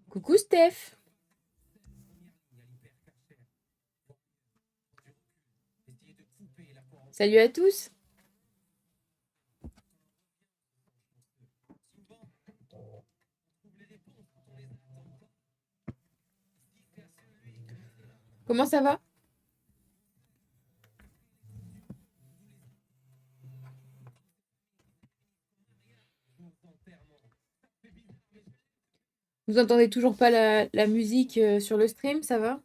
Coucou Steph. Salut à tous. Comment ça va? Vous entendez toujours pas la musique sur le stream, ça va?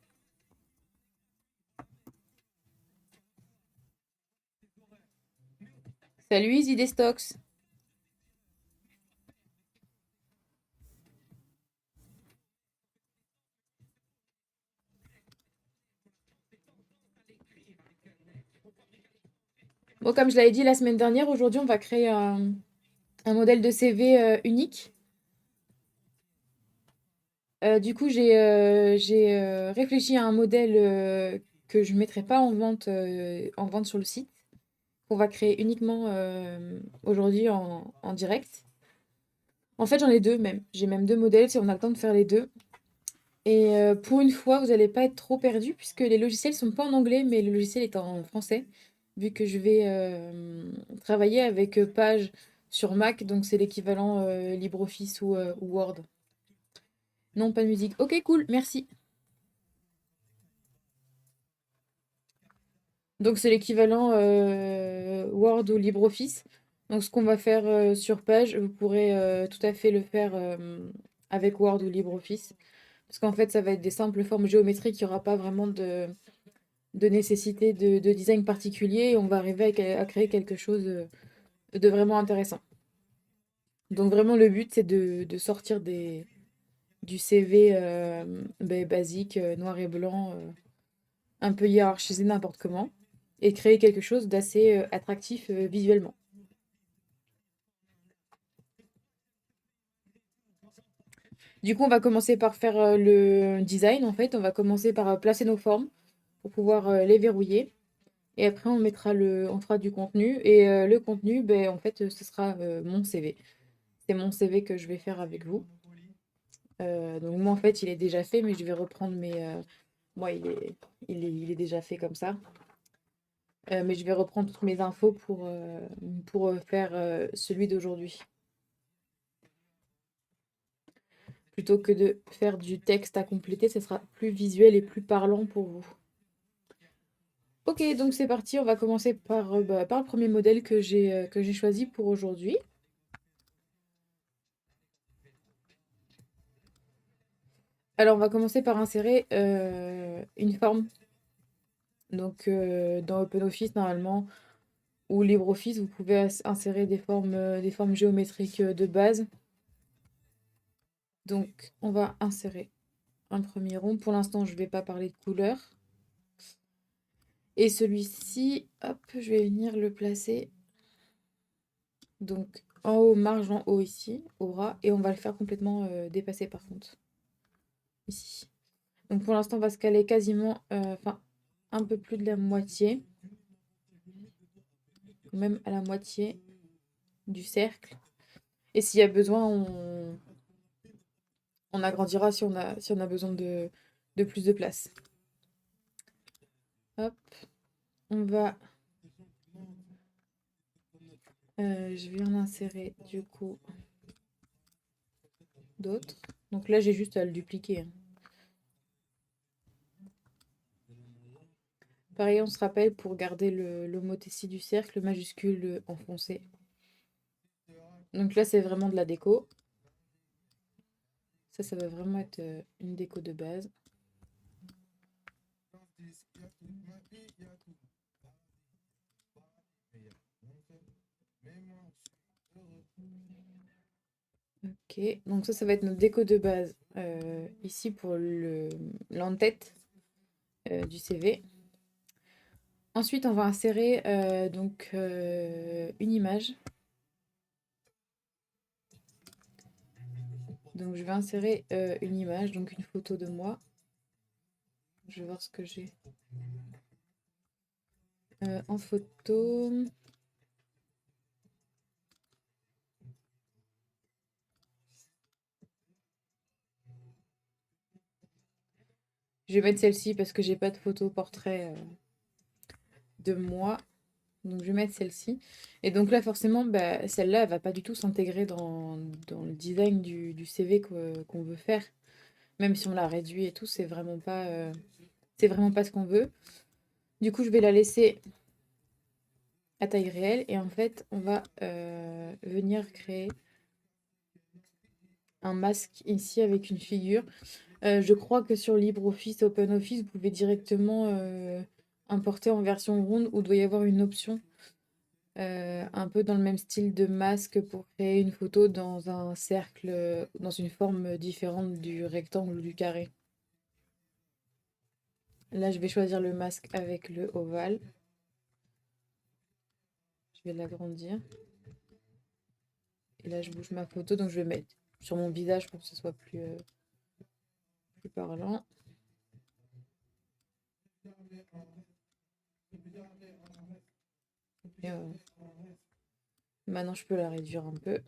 Salut Easy des Stocks. Bon, comme je l'avais dit la semaine dernière, aujourd'hui on va créer un modèle de CV unique. Du coup, j'ai réfléchi à un modèle que je ne mettrai pas en vente sur le site, qu'on va créer uniquement aujourd'hui en direct. En fait, j'en ai deux même. J'ai même deux modèles si on a le temps de faire les deux. Et pour une fois, vous allez pas être trop perdus puisque les logiciels sont pas en anglais, mais le logiciel est en français, vu que je vais travailler avec Page sur Mac, donc c'est l'équivalent LibreOffice ou Word. Non, pas de musique. Ok, cool, merci. Donc c'est l'équivalent Word ou LibreOffice. Donc ce qu'on va faire sur Page, vous pourrez tout à fait le faire avec Word ou LibreOffice. Parce qu'en fait, ça va être des simples formes géométriques, il n'y aura pas vraiment de nécessité de design particulier et on va arriver à créer quelque chose de vraiment intéressant. Donc vraiment le but c'est de sortir du CV basique, noir et blanc, un peu hiérarchisé n'importe comment, et créer quelque chose d'assez attractif visuellement. Du coup on va commencer par faire le design en fait, on va commencer par placer nos formes pour pouvoir les verrouiller. Et après, on fera du contenu. Et le contenu, ben, en fait, ce sera mon CV. C'est mon CV que je vais faire avec vous. Donc moi, en fait, il est déjà fait, mais je vais reprendre moi, il est déjà fait comme ça. Mais je vais reprendre toutes mes infos pour faire celui d'aujourd'hui. Plutôt que de faire du texte à compléter, ce sera plus visuel et plus parlant pour vous. Ok, donc c'est parti. On va commencer par le premier modèle que j'ai choisi pour aujourd'hui. Alors, on va commencer par insérer une forme. Donc, dans OpenOffice, normalement, ou LibreOffice, vous pouvez insérer des formes géométriques de base. Donc, on va insérer un premier rond. Pour l'instant, je ne vais pas parler de couleur. Et celui-ci, hop, je vais venir le placer. Donc, en haut, marge en haut ici, au ras. Et on va le faire complètement dépasser par contre. Ici. Donc, pour l'instant, on va se caler quasiment, enfin, un peu plus de la moitié. Même à la moitié du cercle. Et s'il y a besoin, on agrandira si on a besoin de plus de place. Hop, on va... je vais en insérer du coup d'autres. Donc là, j'ai juste à le dupliquer, hein. Pareil, on se rappelle pour garder l'homothétie du cercle, majuscule enfoncé. Donc là, c'est vraiment de la déco. Ça va vraiment être une déco de base. Ok, donc ça va être notre déco de base ici pour l'entête du CV. Ensuite, on va insérer donc une image. Donc, je vais insérer une image, donc une photo de moi. Je vais voir ce que j'ai en photo. Je vais mettre celle-ci parce que j'ai pas de photo portrait de moi. Donc je vais mettre celle-ci. Et donc là, forcément, bah, celle-là, elle va pas du tout s'intégrer dans le design du CV qu'on veut faire. Même si on l'a réduit et tout, c'est vraiment pas ce qu'on veut. Du coup, je vais la laisser à taille réelle. Et en fait, on va venir créer un masque ici avec une figure. Je crois que sur LibreOffice, OpenOffice, vous pouvez directement importer en version ronde ou doit y avoir une option un peu dans le même style de masque pour créer une photo dans un cercle, dans une forme différente du rectangle ou du carré. Là, je vais choisir le masque avec le ovale. Je vais l'agrandir. Et là, je bouge ma photo, donc je vais mettre sur mon visage pour que ce soit plus parlant. Et, maintenant, je peux la réduire un peu.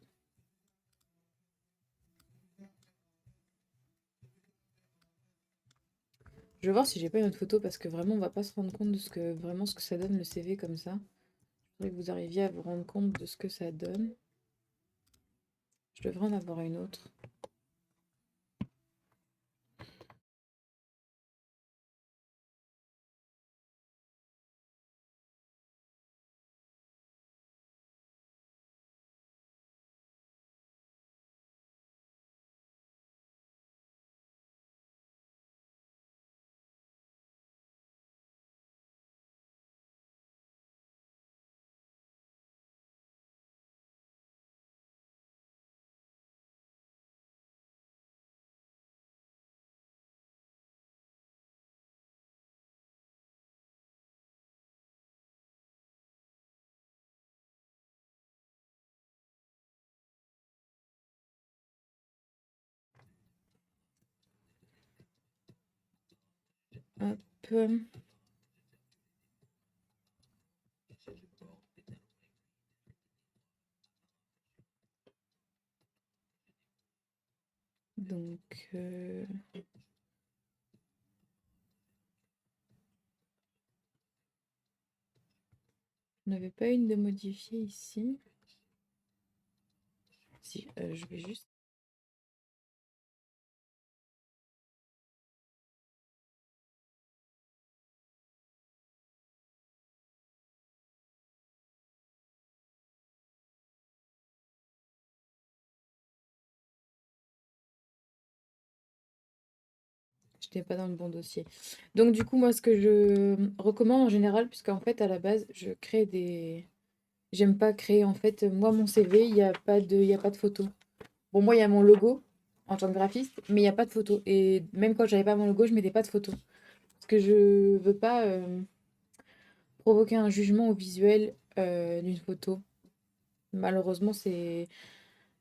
Je vais voir si j'ai pas une autre photo parce que vraiment, on va pas se rendre compte de ce que ça donne le CV comme ça. Je voudrais que vous arriviez à vous rendre compte de ce que ça donne. Je devrais en avoir une autre. Hop. Donc, on n'avait pas une de modifier ici. Si, je vais juste. Je n'étais pas dans le bon dossier. Donc, du coup, moi, ce que je recommande en général, puisqu'en fait, à la base, je crée des. J'aime pas créer, en fait, moi, mon CV, il y a pas de photo. Bon, moi, il y a mon logo en tant que graphiste, mais il n'y a pas de photo. Et même quand j'avais pas mon logo, je mettais pas de photo. Parce que je veux pas provoquer un jugement au visuel d'une photo. Malheureusement, c'est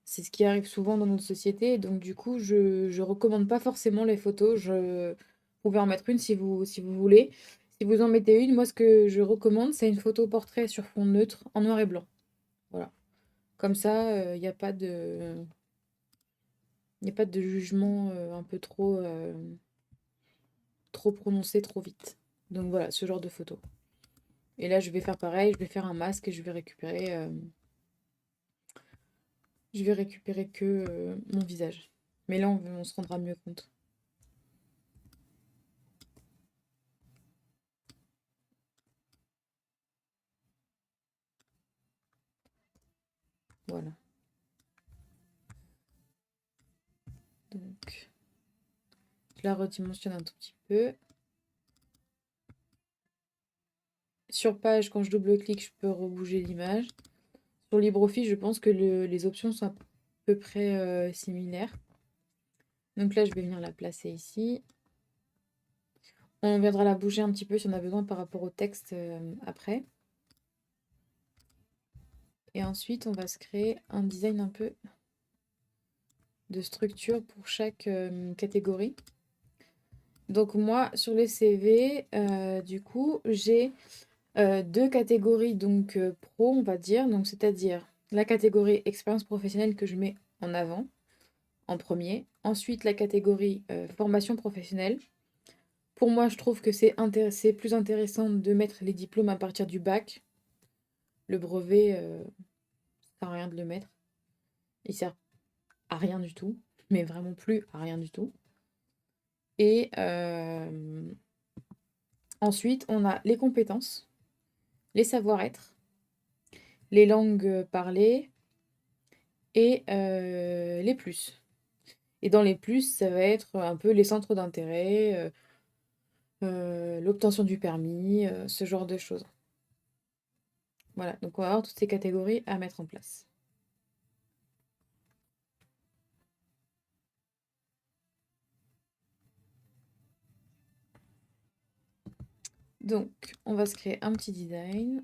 ce qui arrive souvent dans notre société. Donc, du coup, je recommande pas forcément les photos. Vous pouvez en mettre une si vous voulez. Si vous en mettez une, moi, ce que je recommande, c'est une photo portrait sur fond neutre en noir et blanc. Voilà. Comme ça, il n'y a pas y a pas de jugement un peu trop prononcé trop vite. Donc voilà, ce genre de photo. Et là, je vais faire pareil, je vais faire un masque et je vais récupérer que mon visage. Mais là, on se rendra mieux compte. Voilà. Donc, je la redimensionne un tout petit peu. Sur page, quand je double-clique, je peux rebouger l'image. Sur LibreOffice, je pense que les options sont à peu près similaires. Donc là, je vais venir la placer ici. On viendra la bouger un petit peu si on a besoin par rapport au texte après. Et ensuite, on va se créer un design un peu de structure pour chaque catégorie. Donc moi, sur les CV, du coup, j'ai deux catégories donc pro, on va dire. Donc c'est-à-dire la catégorie expérience professionnelle que je mets en avant en premier. Ensuite, la catégorie formation professionnelle. Pour moi, je trouve que c'est plus intéressant de mettre les diplômes à partir du bac. Le brevet, ça sert à rien de le mettre. Il sert à rien du tout, mais vraiment plus à rien du tout. Et ensuite, on a les compétences, les savoir-être, les langues parlées et les plus. Et dans les plus, ça va être un peu les centres d'intérêt, l'obtention du permis, ce genre de choses. Voilà, donc on va avoir toutes ces catégories à mettre en place. Donc, on va se créer un petit design.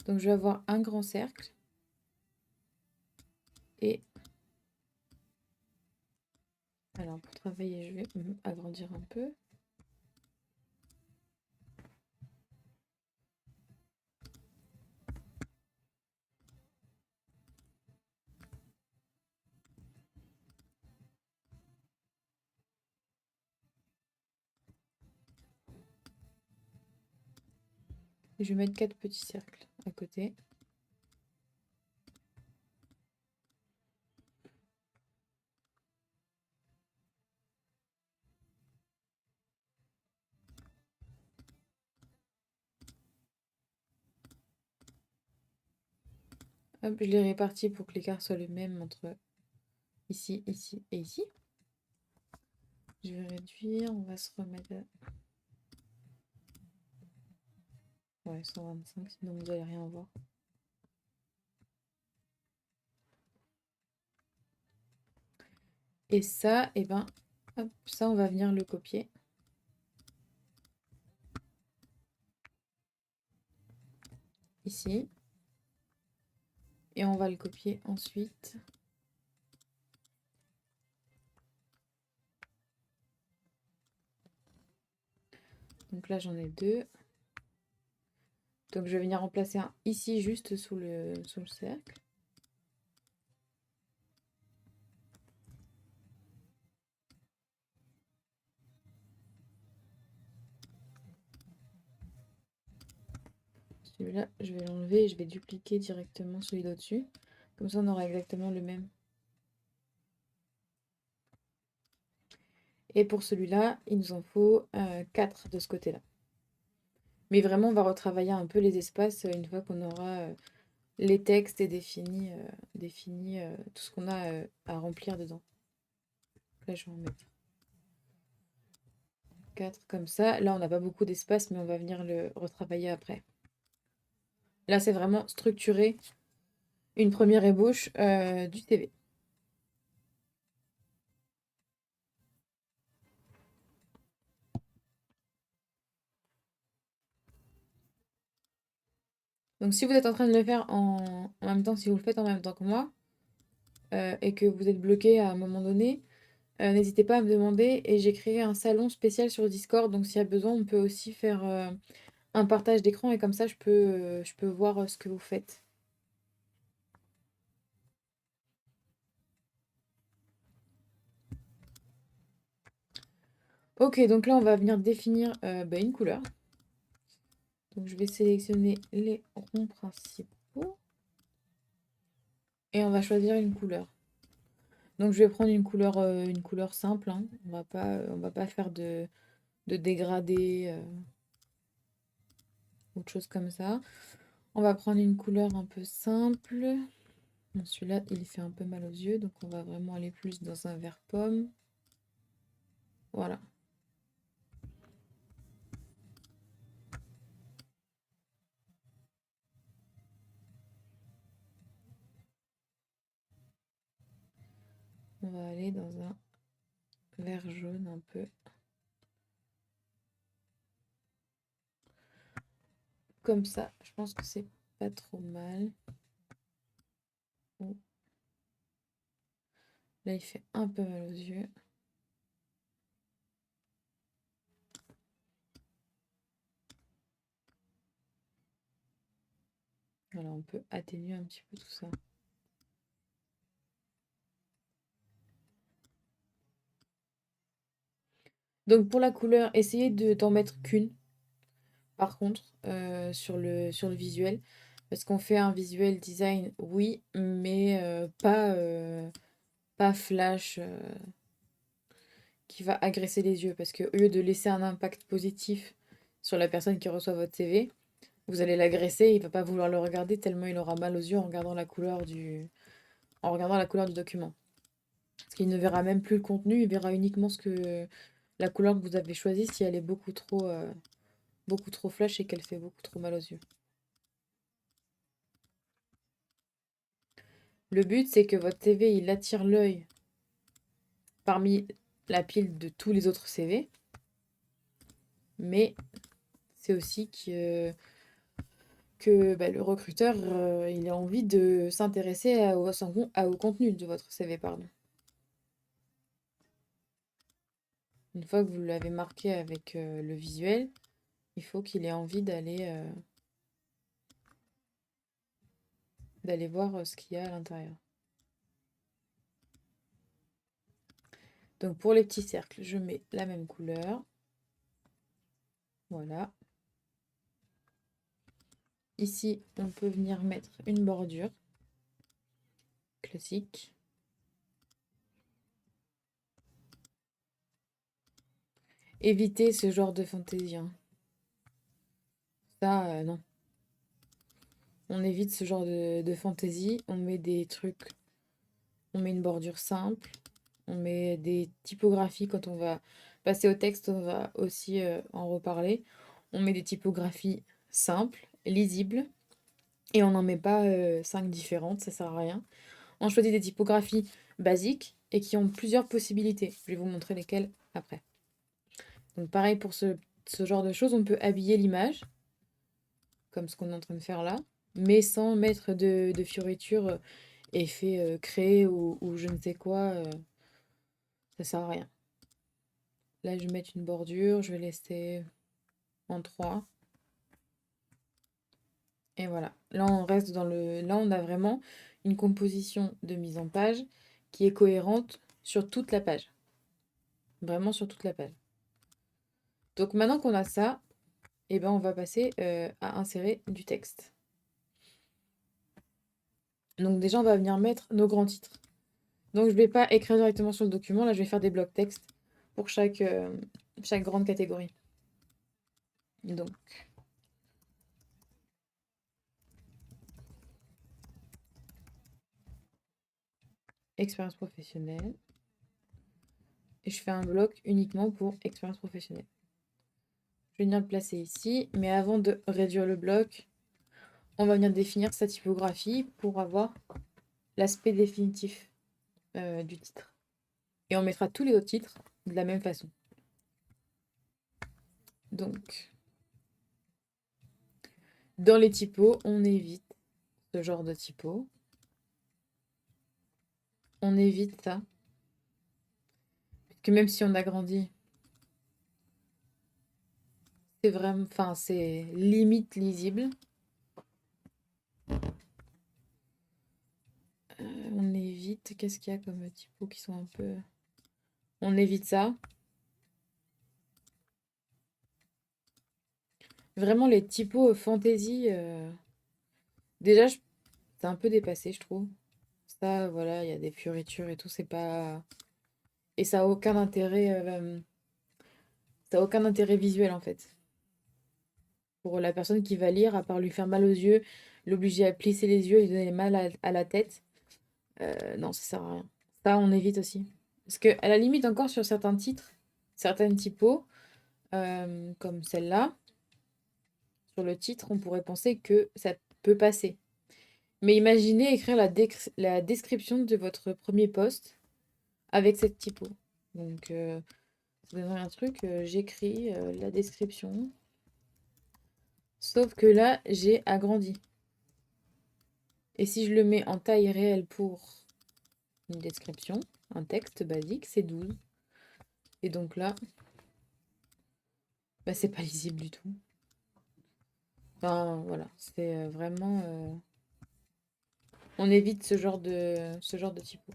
Donc, je vais avoir un grand cercle. Et alors, pour travailler, je vais agrandir un peu. Et je vais mettre 4 petits cercles à côté. Hop, je les répartis pour que l'écart soit le même entre ici, ici et ici. Je vais réduire, on va se remettre à... Ouais, 125, sinon vous n'allez rien voir. Et ça, et ben, hop, ça, on va venir le copier. Ici. Et on va le copier ensuite. Donc là, j'en ai 2. Donc je vais venir remplacer un ici, juste sous le cercle. Celui-là, je vais l'enlever et je vais dupliquer directement celui d'au-dessus. Comme ça, on aura exactement le même. Et pour celui-là, il nous en faut 4 de ce côté-là. Mais vraiment, on va retravailler un peu les espaces une fois qu'on aura les textes et défini tout ce qu'on a à remplir dedans. Là, je vais en mettre 4 comme ça. Là, on n'a pas beaucoup d'espace, mais on va venir le retravailler après. Là, c'est vraiment structurer une première ébauche du CV. Donc, si vous êtes en train de le faire en même temps, si vous le faites en même temps que moi, et que vous êtes bloqué à un moment donné, n'hésitez pas à me demander. Et j'ai créé un salon spécial sur Discord, donc s'il y a besoin, on peut aussi faire un partage d'écran et comme ça, je peux voir ce que vous faites. Ok, donc là, on va venir définir une couleur. Donc, je vais sélectionner les ronds principaux et on va choisir une couleur. Donc, je vais prendre une couleur simple, hein. On va pas faire de dégradé ou de choses comme ça. On va prendre une couleur un peu simple. Bon, celui-là, il fait un peu mal aux yeux, donc on va vraiment aller plus dans un vert pomme. Voilà. On va aller dans un vert jaune un peu. Comme ça, je pense que c'est pas trop mal. Oh. Là, il fait un peu mal aux yeux. Alors, on peut atténuer un petit peu tout ça. Donc pour la couleur, essayez d'en mettre qu'une, par contre, sur le visuel. Parce qu'on fait un visuel design, oui, mais pas flash qui va agresser les yeux. Parce que au lieu de laisser un impact positif sur la personne qui reçoit votre CV, vous allez l'agresser, il va pas vouloir le regarder tellement il aura mal aux yeux en regardant la couleur du document. Parce qu'il ne verra même plus le contenu, il verra uniquement la couleur que vous avez choisie si elle est beaucoup trop flash et qu'elle fait beaucoup trop mal aux yeux. Le but, c'est que votre CV, il attire l'œil parmi la pile de tous les autres CV, mais c'est aussi que bah, le recruteur, il a envie de s'intéresser au contenu de votre CV, pardon. Une fois que vous l'avez marqué avec le visuel, il faut qu'il ait envie d'aller voir ce qu'il y a à l'intérieur. Donc pour les petits cercles, je mets la même couleur. Voilà. Ici, on peut venir mettre une bordure classique. Évitez ce genre de fantaisie, hein. Ça, non. On évite ce genre de fantaisie. On met des trucs. On met une bordure simple. On met des typographies. Quand on va passer au texte, on va aussi en reparler. On met des typographies simples, lisibles. Et on n'en met pas 5 différentes, ça sert à rien. On choisit des typographies basiques et qui ont plusieurs possibilités. Je vais vous montrer lesquelles après. Donc pareil pour ce genre de choses, on peut habiller l'image, comme ce qu'on est en train de faire là, mais sans mettre de fioritures, effets créés ou je ne sais quoi, ça sert à rien. Là, je vais mettre une bordure, je vais laisser en 3. Et voilà. Là, on reste Là, on a vraiment une composition de mise en page qui est cohérente sur toute la page. Vraiment sur toute la page. Donc maintenant qu'on a ça, eh ben, on va passer à insérer du texte. Donc déjà, on va venir mettre nos grands titres. Donc je ne vais pas écrire directement sur le document, là je vais faire des blocs texte pour chaque grande catégorie. Donc, expérience professionnelle. Et je fais un bloc uniquement pour expérience professionnelle. Je vais venir le placer ici, mais avant de réduire le bloc, on va venir définir sa typographie pour avoir l'aspect définitif du titre. Et on mettra tous les autres titres de la même façon. Donc, dans les typos, on évite ce genre de typo. On évite ça. Parce que même si on agrandit, c'est vraiment, enfin, c'est limite lisible. On évite, qu'est-ce qu'il y a comme typos qui sont un peu... On évite ça. Vraiment, les typos fantasy, déjà, c'est un peu dépassé, je trouve. Ça, voilà, il y a des fioritures et tout, c'est pas... Et ça a aucun intérêt visuel, en fait. Pour la personne qui va lire, à part lui faire mal aux yeux, l'obliger à plisser les yeux, lui donner mal à la tête. Non, ça sert à rien. Ça, on évite aussi. Parce que, à la limite, encore sur certains titres, certaines typos, comme celle-là, sur le titre, on pourrait penser que ça peut passer. Mais imaginez écrire la description de votre premier post avec cette typo. Donc, ça donnerait un truc, j'écris la description. Sauf que là, j'ai agrandi. Et si je le mets en taille réelle pour une description, un texte basique, c'est 12. Et donc là, bah, c'est pas lisible du tout. Enfin, voilà, c'est vraiment... on évite ce genre de typo.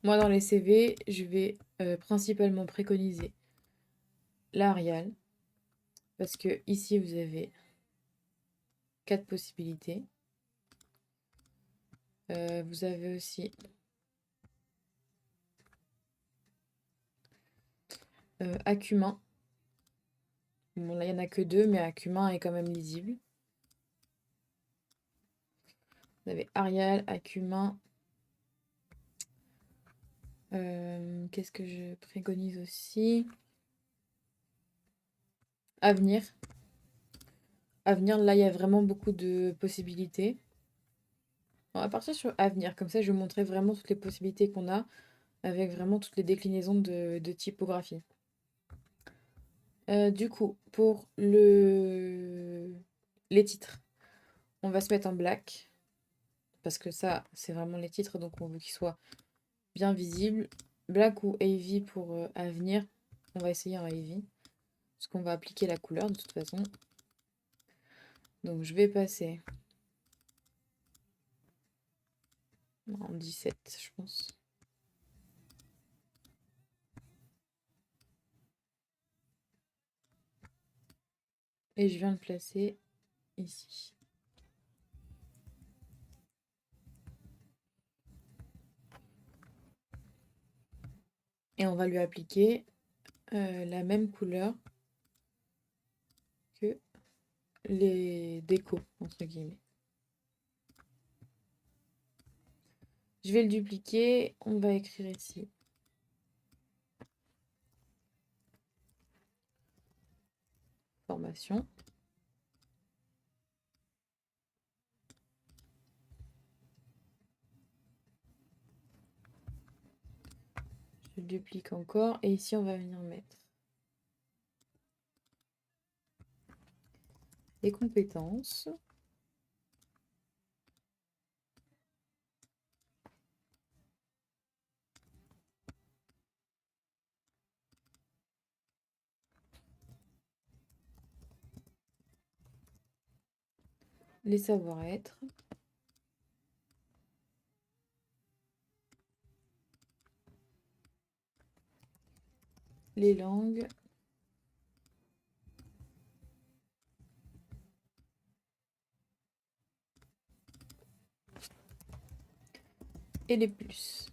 Moi, dans les CV, je vais principalement préconiser l'Arial, parce que ici, vous avez 4 possibilités. Vous avez aussi Acumain. Bon, là, il n'y en a que 2, mais Acumain est quand même lisible. Vous avez Arial, Acumain. Qu'est-ce que je préconise aussi? Avenir. Avenir, là, il y a vraiment beaucoup de possibilités. On va partir sur Avenir, comme ça je vais vous montrer vraiment toutes les possibilités qu'on a, avec vraiment toutes les déclinaisons de typographie. Du coup, pour les titres, on va se mettre en black, parce que ça, c'est vraiment les titres, donc on veut qu'ils soient bien visibles. Black ou Heavy pour Avenir, on va essayer en Heavy, parce qu'on va appliquer la couleur de toute façon. Donc je vais passer en 17, je pense. Et je viens le placer ici. Et on va lui appliquer la même couleur que les décos, entre guillemets. Je vais le dupliquer, on va écrire ici. Formation. Je duplique encore et ici on va venir mettre les compétences. Les savoir-être. Les langues. Et les plus.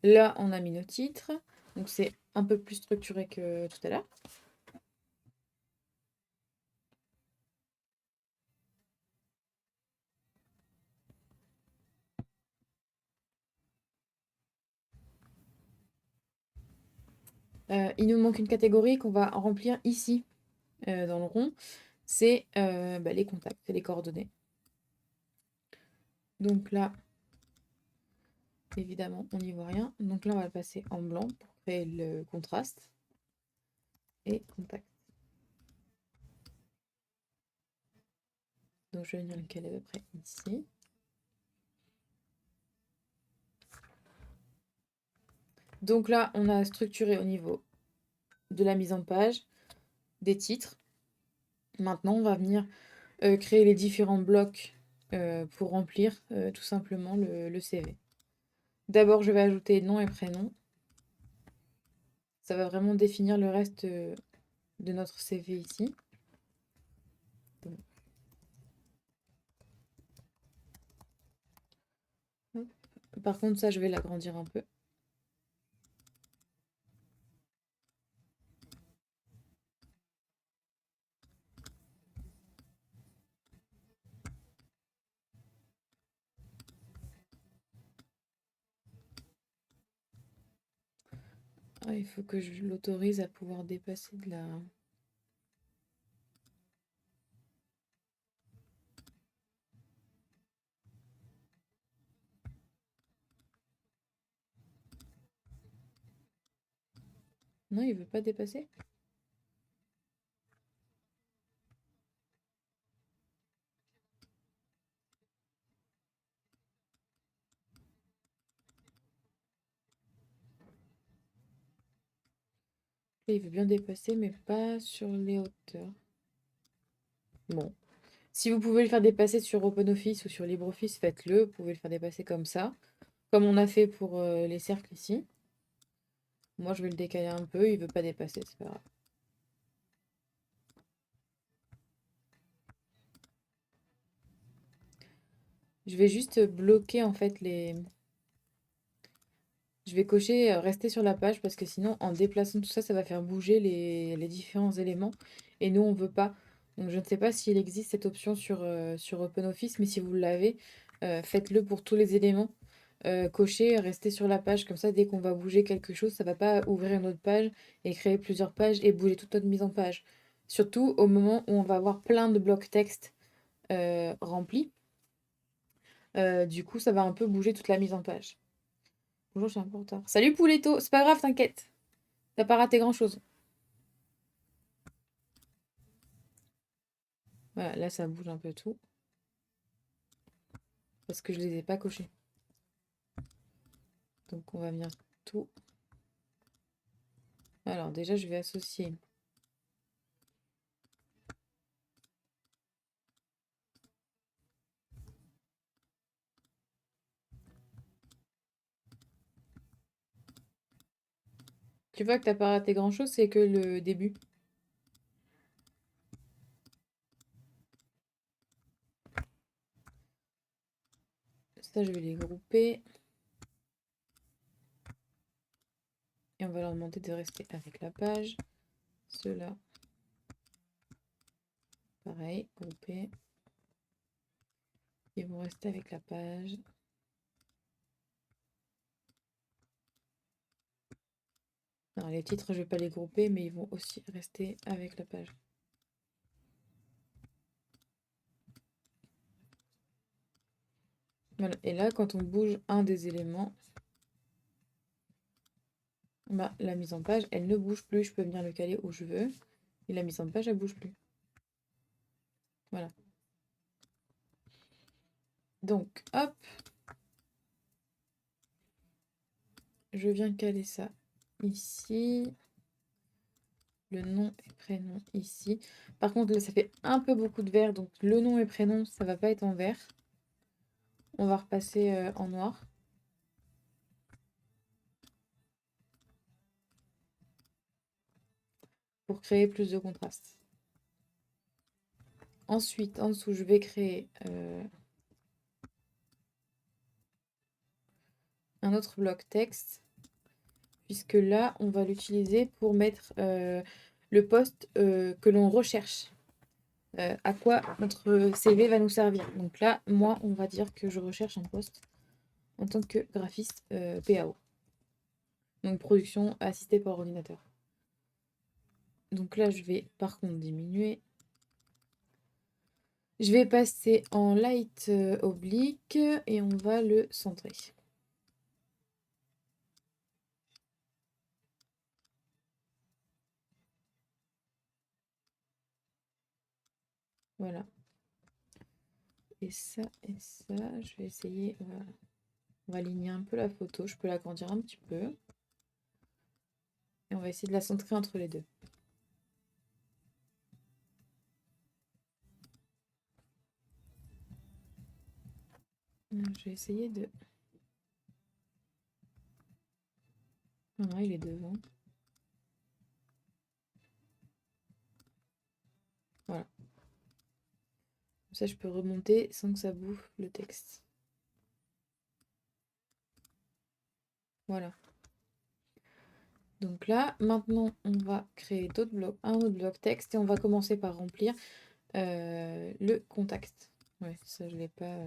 Là, on a mis nos titres. Donc c'est un peu plus structuré que tout à l'heure. Il nous manque une catégorie qu'on va remplir ici, dans le rond. C'est les contacts et les coordonnées. Donc là, évidemment, on n'y voit rien. Donc là, on va le passer en blanc pour créer le contraste. Et contact. Donc je vais venir le caler à peu près ici. Donc là, on a structuré au niveau de la mise en page, des titres. Maintenant, on va venir créer les différents blocs pour remplir tout simplement le CV. D'abord, je vais ajouter nom et prénom. Ça va vraiment définir le reste de notre CV ici. Par contre, ça, je vais l'agrandir un peu. Ah, il faut que je l'autorise à pouvoir dépasser de la... Non, il veut pas dépasser. Là, il veut bien dépasser, mais pas sur les hauteurs. Bon. Si vous pouvez le faire dépasser sur OpenOffice ou sur LibreOffice, faites-le. Vous pouvez le faire dépasser comme ça. comme on a fait pour les cercles ici. Moi, je vais le décaler un peu, il veut pas dépasser, c'est pas grave. Je vais juste bloquer en fait les... Je vais cocher rester sur la page parce que sinon, en déplaçant tout ça, ça va faire bouger les différents éléments. Et nous, on veut pas. Donc, je ne sais pas s'il existe cette option sur OpenOffice, mais si vous l'avez, faites-le pour tous les éléments. Cocher, rester sur la page. Comme ça, dès qu'on va bouger quelque chose, ça va pas ouvrir une autre page et créer plusieurs pages et bouger toute notre mise en page. Surtout au moment où on va avoir plein de blocs texte remplis. Du coup, ça va un peu bouger toute la mise en page. Bonjour, je suis un peu en retard. Salut Pouletto, c'est pas grave, t'inquiète. T'as pas raté grand-chose. Voilà, là ça bouge un peu tout. Parce que je les ai pas cochés. Donc on va venir tout. Alors déjà je vais associer. Tu vois que t'as pas raté grand-chose, c'est que le début. Ça je vais les grouper. Et on va leur demander de rester avec la page. Ceux-là. Pareil, grouper. Ils vont rester avec la page. Alors les titres, je vais pas les grouper, mais ils vont aussi rester avec la page. Voilà. Et là, quand on bouge un des éléments, bah, la mise en page, elle ne bouge plus. Je peux venir le caler où je veux. Et la mise en page, elle bouge plus. Voilà. Donc, hop. Je viens caler ça ici. Le nom et prénom ici. Par contre, là, ça fait un peu beaucoup de vert. Donc, le nom et prénom, ça va pas être en vert. On va repasser en noir. Pour créer plus de contraste. Ensuite, en dessous, je vais créer un autre bloc texte. Puisque là, on va l'utiliser pour mettre le poste que l'on recherche. À quoi notre CV va nous servir. Donc là, moi, on va dire que je recherche un poste en tant que graphiste PAO. Donc production assistée par ordinateur. Donc là, je vais par contre diminuer. Je vais passer en light oblique et on va le centrer. Voilà. Et ça, je vais essayer. Voilà. On va aligner un peu la photo. Je peux l'agrandir un petit peu. Et on va essayer de la centrer entre les deux. Je vais essayer de... Non, il est devant. Voilà. Comme ça, je peux remonter sans que ça bouffe le texte. Voilà. Donc là, maintenant, on va créer d'autres blocs, un autre bloc texte et on va commencer par remplir le contact. Ouais, ça, je l'ai pas...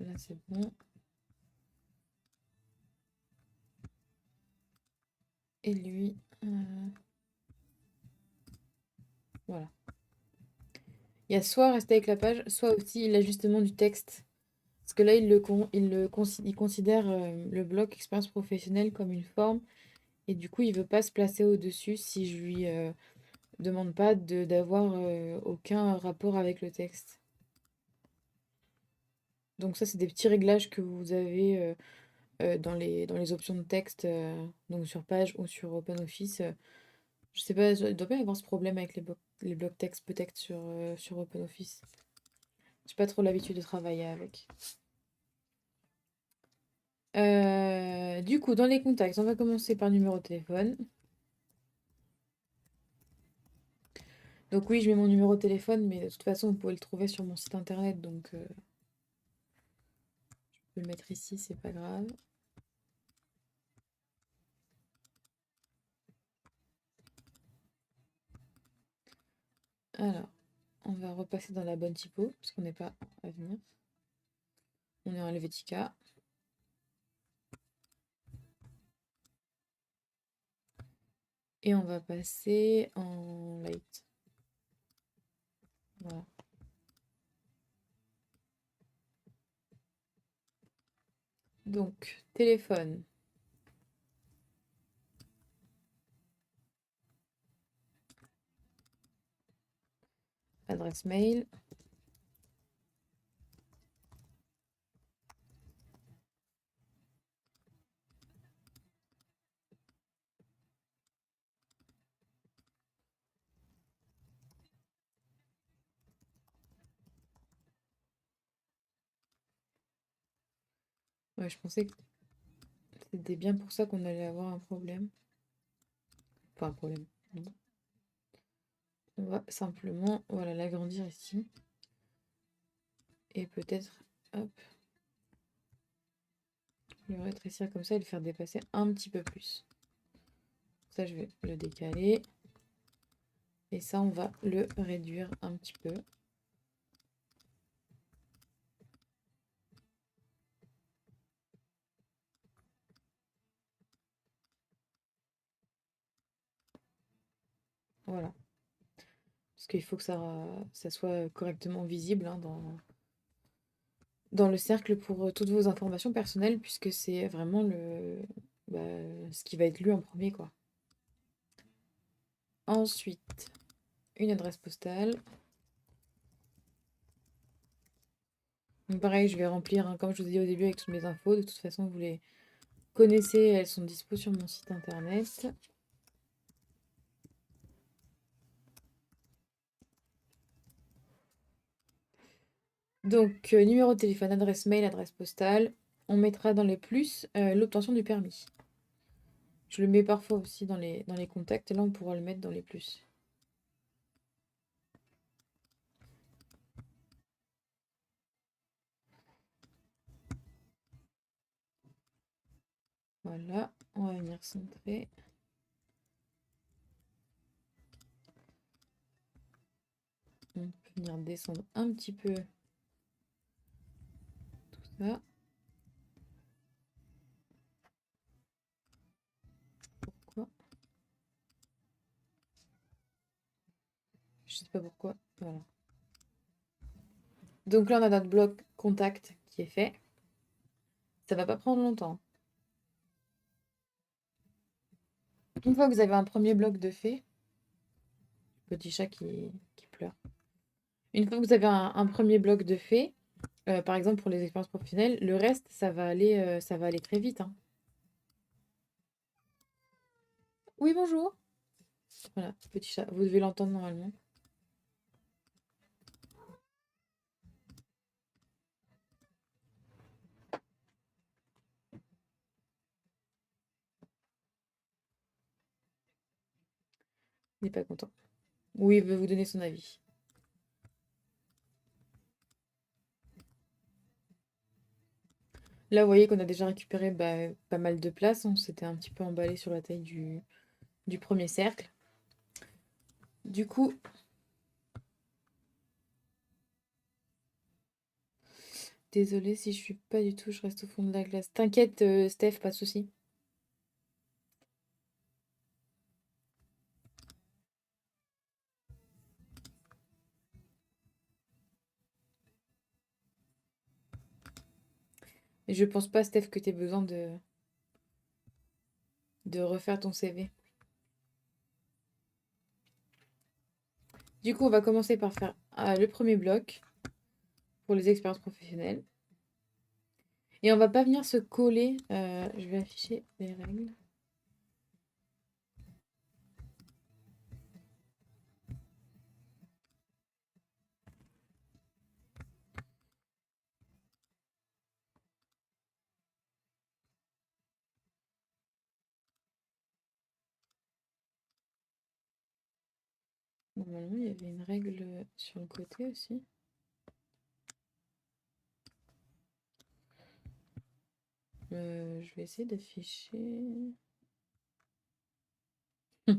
Là, c'est bon. Et lui... Voilà. Il y a soit rester avec la page, soit aussi l'ajustement du texte. Parce que là, il considère le bloc expérience professionnelle comme une forme. Et du coup, il veut pas se placer au-dessus si je lui demande pas d'avoir aucun rapport avec le texte. Donc ça, c'est des petits réglages que vous avez dans les options de texte, donc sur page ou sur OpenOffice. Je sais pas, il doit bien y avoir ce problème avec les blocs texte peut-être sur OpenOffice. J'ai pas trop l'habitude de travailler avec. Du coup, dans les contacts, on va commencer par numéro de téléphone. Donc oui, je mets mon numéro de téléphone, mais de toute façon, vous pouvez le trouver sur mon site internet, donc je peux le mettre ici, c'est pas grave. Alors, on va repasser dans la bonne typo, parce qu'on n'est pas à venir. On est en Helvetica. Et on va passer en light. Voilà. Donc, téléphone. Adresse mail. Ouais, je pensais que c'était bien pour ça qu'on allait avoir un problème. Pas un problème. Non. On va simplement, voilà, l'agrandir ici. Et peut-être, hop, le rétrécir comme ça et le faire dépasser un petit peu plus. Ça, je vais le décaler. Et ça, on va le réduire un petit peu. Voilà. Parce qu'il faut que ça soit correctement visible hein, dans le cercle pour toutes vos informations personnelles, puisque c'est vraiment bah, ce qui va être lu en premier, quoi. Ensuite, une adresse postale. Donc pareil, je vais remplir, hein, comme je vous ai dit au début, avec toutes mes infos. De toute façon, vous les connaissez, elles sont dispo sur mon site internet. Donc, numéro de téléphone, adresse mail, adresse postale. On mettra dans les plus l'obtention du permis. Je le mets parfois aussi dans les contacts. Et là, on pourra le mettre dans les plus. Voilà, on va venir centrer. On peut venir descendre un petit peu tout ça. Pourquoi? Je sais pas pourquoi. Voilà. Donc là, on a notre bloc contact qui est fait. Ça va pas prendre longtemps. Une fois que vous avez un premier bloc de fait, petit chat qui pleure. Une fois que vous avez un premier bloc de fait, par exemple pour les expériences professionnelles, le reste, ça va aller très vite, hein. Oui, bonjour. Voilà, petit chat. Vous devez l'entendre normalement. Il n'est pas content. Oui, il veut vous donner son avis. Là, vous voyez qu'on a déjà récupéré bah, pas mal de place. On s'était un petit peu emballé sur la taille du premier cercle. Du coup, désolée si je suis pas du tout, je reste au fond de la classe. T'inquiète, Steph, pas de souci. Et je pense pas, Steph, que tu aies besoin de refaire ton CV. Du coup, on va commencer par faire le premier bloc pour les expériences professionnelles. Et on va pas venir se coller. Je vais afficher les règles. Normalement, il y avait une règle sur le côté aussi. Je vais essayer d'afficher. Je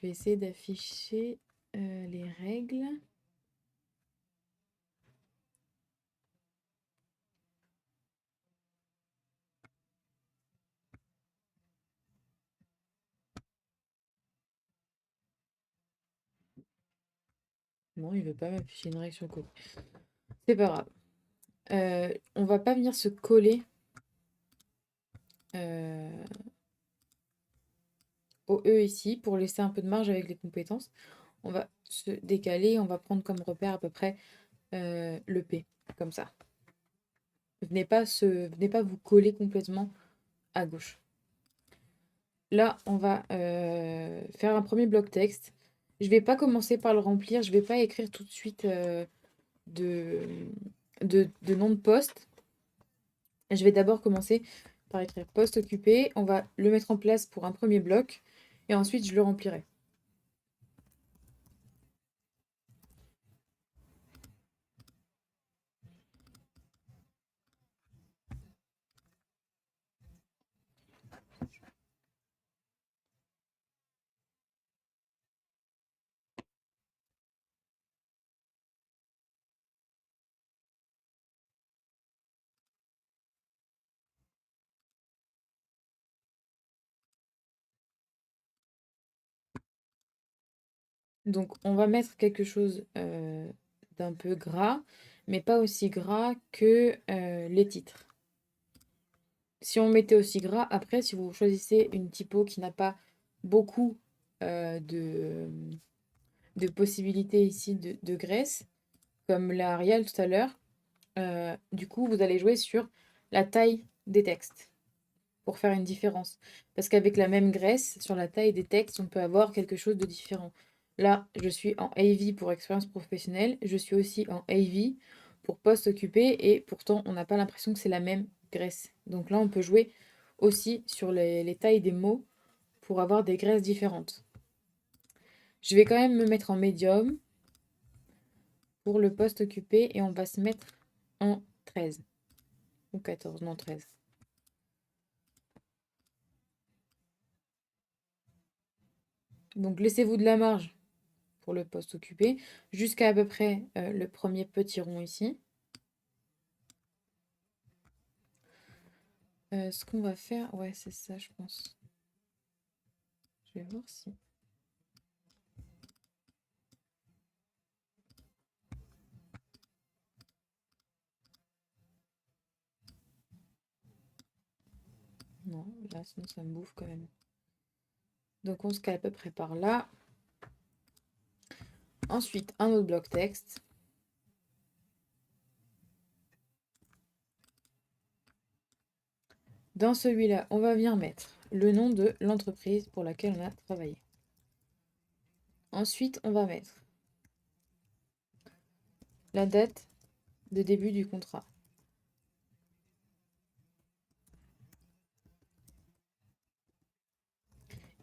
vais essayer d'afficher les règles. Non, il veut pas m'afficher une règle sur le côté. C'est pas grave. On va pas venir se coller au E ici pour laisser un peu de marge avec les compétences. On va se décaler, on va prendre comme repère à peu près le P, comme ça. Venez pas vous coller complètement à gauche. Là, on va faire un premier bloc texte. Je vais pas commencer par le remplir, je vais pas écrire tout de suite de, de nom de poste. Je vais d'abord commencer par écrire poste occupé. On va le mettre en place pour un premier bloc et ensuite je le remplirai. Donc on va mettre quelque chose d'un peu gras, mais pas aussi gras que les titres. Si on mettait aussi gras, après, si vous choisissez une typo qui n'a pas beaucoup de possibilités ici de graisse, comme l'Arial tout à l'heure, du coup, vous allez jouer sur la taille des textes pour faire une différence. Parce qu'avec la même graisse, sur la taille des textes, on peut avoir quelque chose de différent. Là, je suis en AV pour expérience professionnelle, je suis aussi en AV pour poste occupé, et pourtant, on n'a pas l'impression que c'est la même graisse. Donc là, on peut jouer aussi sur les tailles des mots pour avoir des graisses différentes. Je vais quand même me mettre en médium pour le poste occupé et on va se mettre en 13 ou 14, non 13. Donc laissez-vous de la marge pour le poste occupé jusqu'à peu près le premier petit rond ici. Ce qu'on va faire, ouais, c'est ça, je pense. Je vais voir si. Non, là, sinon ça me bouffe quand même. Donc on se cale à peu près par là. Ensuite, un autre bloc texte. Dans celui-là, on va venir mettre le nom de l'entreprise pour laquelle on a travaillé. Ensuite, on va mettre la date de début du contrat.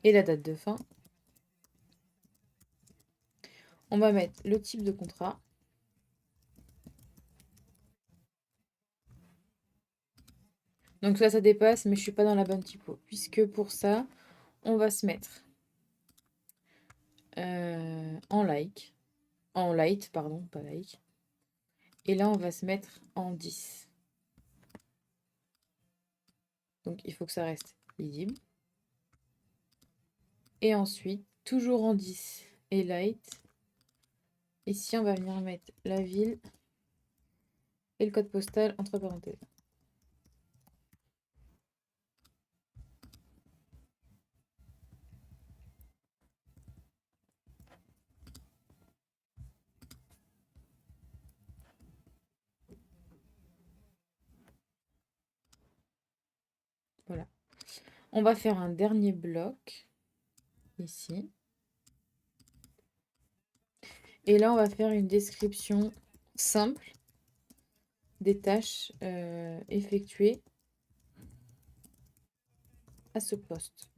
Et la date de fin. On va mettre le type de contrat. Donc là, ça dépasse, mais je suis pas dans la bonne typo. Puisque pour ça, on va se mettre en like. En light, pardon, pas like. Et là, on va se mettre en 10. Donc, il faut que ça reste lisible. Et ensuite, toujours en 10 et light. Ici, on va venir mettre la ville et le code postal entre parenthèses. Voilà. On va faire un dernier bloc ici. Et là, on va faire une description simple des tâches effectuées à ce poste.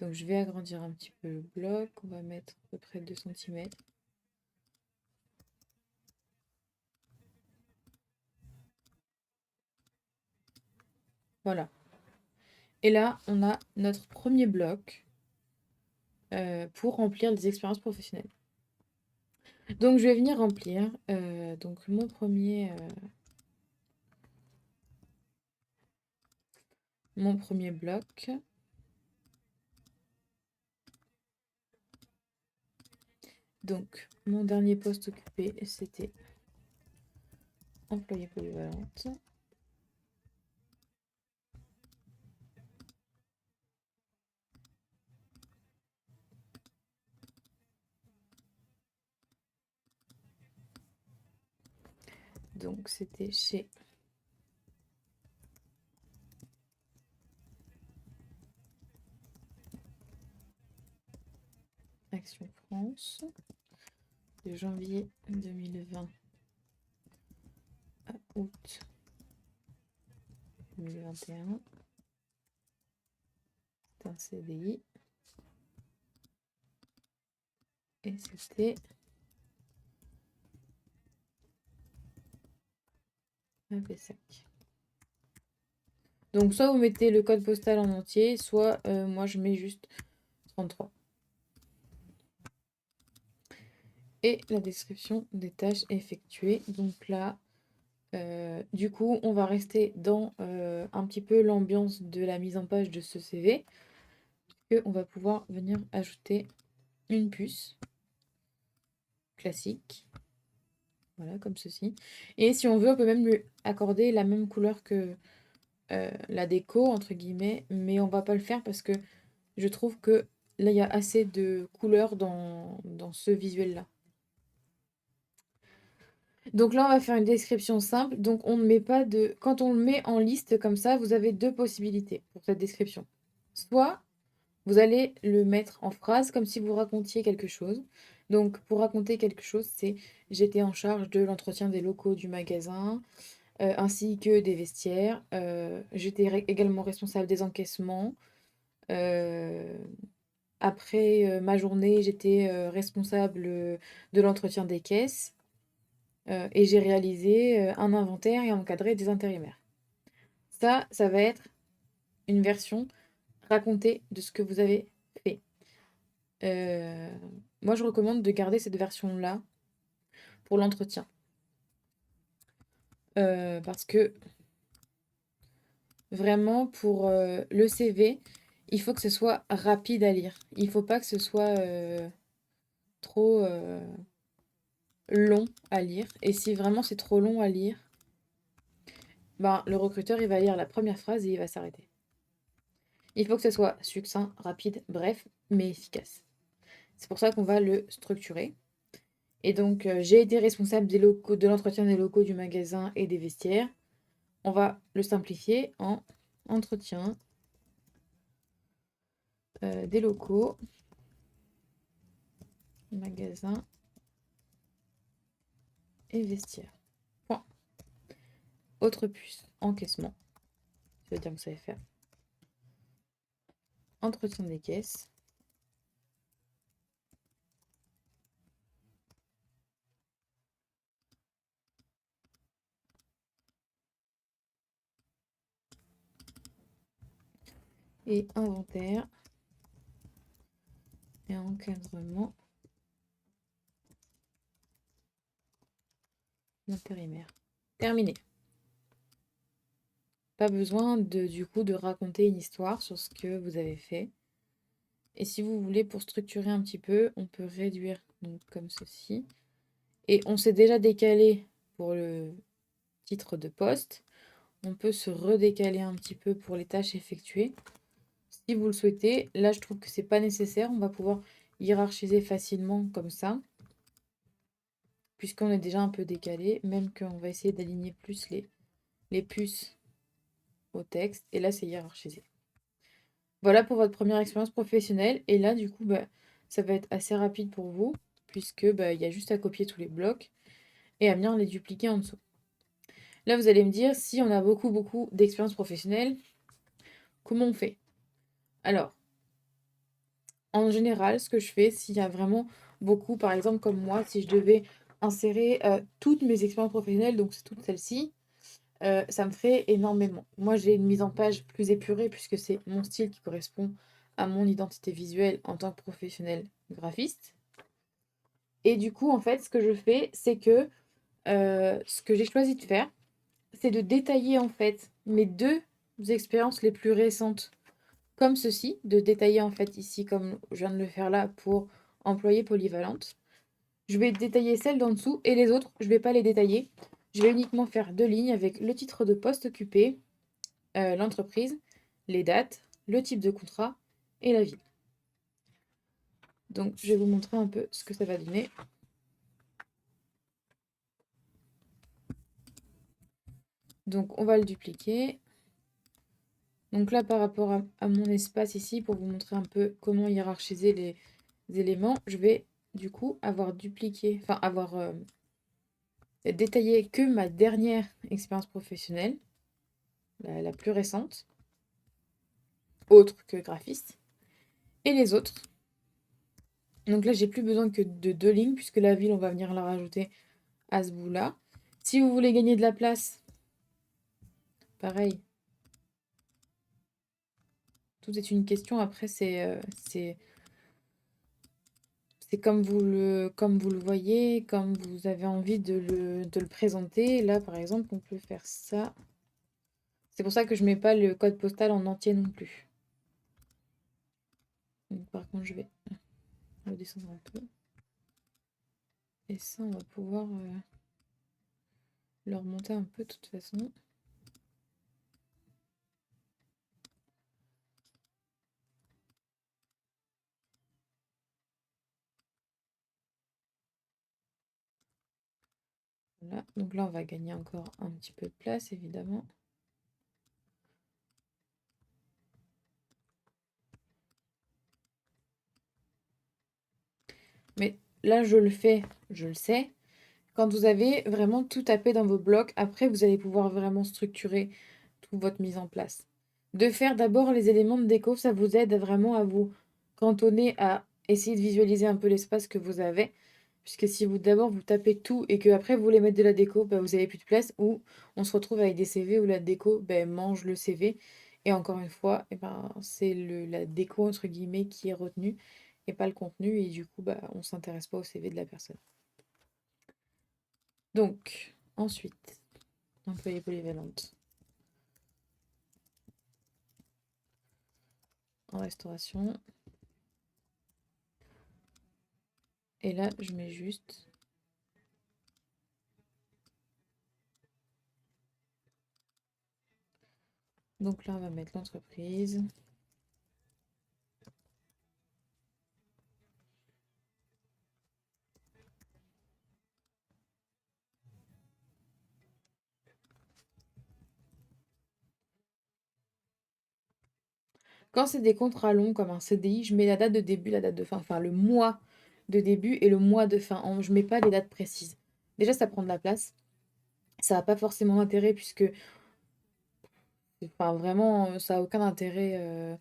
Donc je vais agrandir un petit peu le bloc. On va mettre à peu près 2 cm. Voilà. Et là, on a notre premier bloc pour remplir les expériences professionnelles. Donc je vais venir remplir donc mon premier bloc. Donc mon dernier poste occupé, c'était employé polyvalente. Donc c'était chez Action France de janvier 2020 à août 2021. C'est un CDI. Et c'était un Pessac. Donc soit vous mettez le code postal en entier, soit moi je mets juste 33. Et la description des tâches effectuées. Donc là, du coup, on va rester dans un petit peu l'ambiance de la mise en page de ce CV. On va pouvoir venir ajouter une puce classique. Voilà, comme ceci. Et si on veut, on peut même lui accorder la même couleur que la déco, entre guillemets. Mais on va pas le faire parce que je trouve que là, il y a assez de couleurs dans ce visuel-là. Donc là, on va faire une description simple. Donc on ne met pas de... Quand on le met en liste comme ça, vous avez deux possibilités pour cette description. Soit vous allez le mettre en phrase comme si vous racontiez quelque chose. Donc pour raconter quelque chose, c'est j'étais en charge de l'entretien des locaux du magasin, ainsi que des vestiaires. J'étais également responsable des encaissements. Euh, Après ma journée, j'étais responsable de l'entretien des caisses. Et j'ai réalisé un inventaire et encadré des intérimaires. Ça va être une version racontée de ce que vous avez fait. Moi, je recommande de garder cette version-là pour l'entretien. Parce que vraiment, pour le CV, il faut que ce soit rapide à lire. Il ne faut pas que ce soit trop long à lire. Et si vraiment c'est trop long à lire, ben, le recruteur, il va lire la première phrase et il va s'arrêter. Il faut que ce soit succinct, rapide, bref, mais efficace. C'est pour ça qu'on va le structurer. Et donc, j'ai été responsable des locaux, de l'entretien des locaux du magasin et des vestiaires. On va le simplifier en entretien des locaux, magasin et vestiaires. Point. Autre puce, encaissement. Ça veut dire que vous savez faire. Entretien des caisses. Et inventaire et encadrement d'intérimaire. Terminé. Pas besoin du coup de raconter une histoire sur ce que vous avez fait. Et si vous voulez, pour structurer un petit peu, on peut réduire donc comme ceci. Et on s'est déjà décalé pour le titre de poste. On peut se redécaler un petit peu pour les tâches effectuées. Si vous le souhaitez, là je trouve que c'est pas nécessaire. On va pouvoir hiérarchiser facilement comme ça. Puisqu'on est déjà un peu décalé. Même qu'on va essayer d'aligner plus les puces au texte. Et là c'est hiérarchisé. Voilà pour votre première expérience professionnelle. Et là du coup, ça va être assez rapide pour vous. Puisque il y a juste à copier tous les blocs et à venir les dupliquer en dessous. Là, vous allez me dire, si on a beaucoup d'expérience professionnelle, comment on fait? Alors, En général, ce que je fais, s'il y a vraiment beaucoup, par exemple comme moi, si je devais insérer toutes mes expériences professionnelles, donc c'est toutes celles-ci, ça me ferait énormément. Moi, j'ai une mise en page plus épurée puisque c'est mon style qui correspond à mon identité visuelle en tant que professionnel graphiste. Et du coup, en fait, ce que je fais, c'est que ce que j'ai choisi de faire, c'est de détailler en fait mes deux expériences les plus récentes, comme ceci, de détailler en fait ici, comme je viens de le faire là pour employé polyvalente. Je vais détailler celles d'en dessous et les autres, je ne vais pas les détailler. Je vais uniquement faire deux lignes avec le titre de poste occupé, l'entreprise, les dates, le type de contrat et la ville. Donc, je vais vous montrer un peu ce que ça va donner. Donc, on va le dupliquer. Donc là, par rapport à mon espace ici, pour vous montrer un peu comment hiérarchiser les éléments, je vais du coup avoir dupliqué, enfin avoir détaillé que ma dernière expérience professionnelle, la plus récente, autre que graphiste, et les autres. Donc là, j'ai plus besoin que de deux lignes, puisque la ville, on va venir la rajouter à ce bout-là. Si vous voulez gagner de la place, pareil, tout est une question. Après, c'est comme vous le voyez, comme vous avez envie de le présenter. Là, par exemple, on peut faire ça. C'est pour ça que je mets pas le code postal en entier non plus. Donc, par contre, je vais redescendre un peu. Et ça, on va pouvoir le remonter un peu de toute façon. Voilà. Donc là, on va gagner encore un petit peu de place, évidemment. Mais là, je le fais, je le sais. Quand vous avez vraiment tout tapé dans vos blocs, après, vous allez pouvoir vraiment structurer toute votre mise en place. De faire d'abord les éléments de déco, ça vous aide vraiment à vous cantonner, à essayer de visualiser un peu l'espace que vous avez. Puisque si vous d'abord vous tapez tout et que après vous voulez mettre de la déco, bah, vous n'avez plus de place ou on se retrouve avec des CV où la déco mange le CV. Et encore une fois, c'est la déco entre guillemets qui est retenue et pas le contenu. Et du coup, on ne s'intéresse pas au CV de la personne. Donc, ensuite, employé polyvalente en restauration. Et là, je mets juste. Donc là, on va mettre l'entreprise. Quand c'est des contrats longs comme un CDI, je mets la date de début, la date de fin, enfin le mois de début et le mois de fin. Je ne mets pas les dates précises. Déjà, ça prend de la place. Ça n'a pas forcément d'intérêt puisque, enfin vraiment, ça n'a aucun intérêt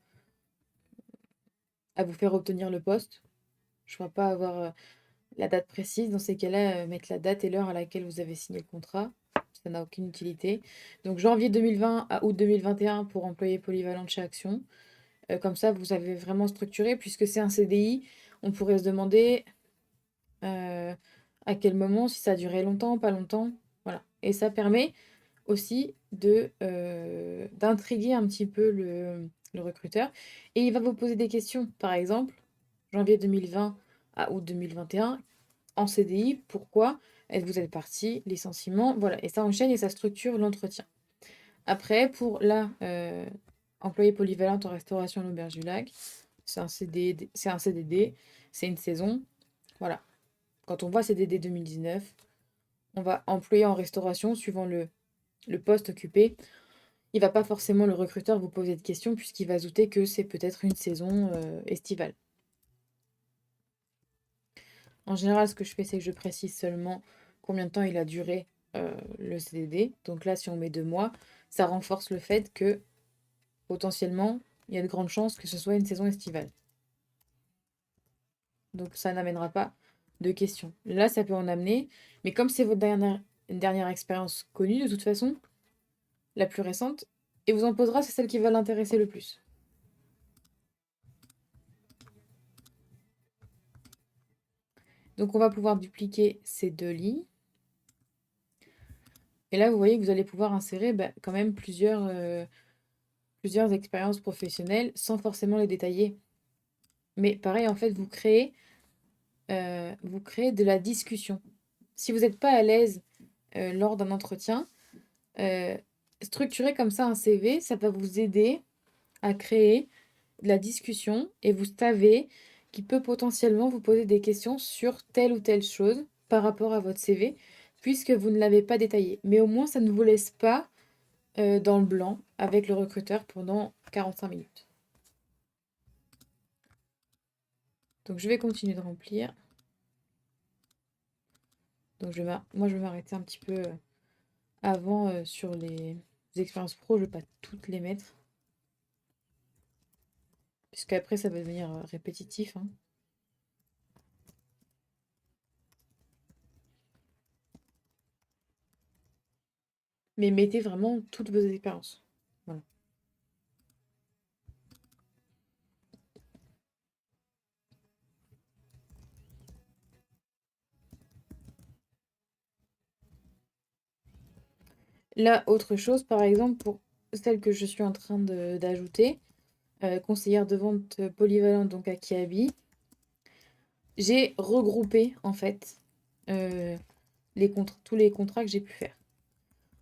à vous faire obtenir le poste. Je ne vois pas avoir la date précise. Dans ces cas-là, mettre la date et l'heure à laquelle vous avez signé le contrat. Ça n'a aucune utilité. Donc janvier 2020 à août 2021 pour employé polyvalent chez Action. Comme ça, vous avez vraiment structuré, puisque c'est un CDI, on pourrait se demander à quel moment, si ça a duré longtemps, pas longtemps. Voilà. Et ça permet aussi d'intriguer un petit peu le recruteur. Et il va vous poser des questions. Par exemple, janvier 2020 à août 2021, en CDI, pourquoi vous êtes parti, licenciement, voilà. Et ça enchaîne et ça structure l'entretien. Après, pour la employée polyvalente en restauration à l'Auberge du Lac, c'est un CDD, c'est une saison. Voilà. Quand on voit CDD 2019, on va employer en restauration suivant le poste occupé. Il ne va pas forcément le recruteur vous poser de questions puisqu'il va douter que c'est peut-être une saison estivale. En général, ce que je fais, c'est que je précise seulement combien de temps il a duré le CDD. Donc là, si on met 2 mois, ça renforce le fait que potentiellement, il y a de grandes chances que ce soit une saison estivale. Donc ça n'amènera pas de questions. Là, ça peut en amener, mais comme c'est votre dernière expérience connue de toute façon, la plus récente, et vous en posera, c'est celle qui va l'intéresser le plus. Donc on va pouvoir dupliquer ces deux lignes. Et là, vous voyez que vous allez pouvoir insérer quand même plusieurs expériences professionnelles sans forcément les détailler. Mais pareil, en fait, vous créez de la discussion. Si vous n'êtes pas à l'aise lors d'un entretien, euh, structurer comme ça un CV, ça va vous aider à créer de la discussion et vous savez qu'il peut potentiellement vous poser des questions sur telle ou telle chose par rapport à votre CV, puisque vous ne l'avez pas détaillé. Mais au moins, ça ne vous laisse pas dans le blanc avec le recruteur pendant 45 minutes. Donc je vais continuer de remplir. Donc moi je vais m'arrêter un petit peu avant sur les expériences pro, je ne vais pas toutes les mettre. Puisqu'après ça va devenir répétitif, hein. Mais mettez vraiment toutes vos expériences. Voilà. Là, autre chose, par exemple, pour celle que je suis en train d'ajouter, conseillère de vente polyvalente donc à Kiabi, j'ai regroupé en fait euh, tous les contrats que j'ai pu faire.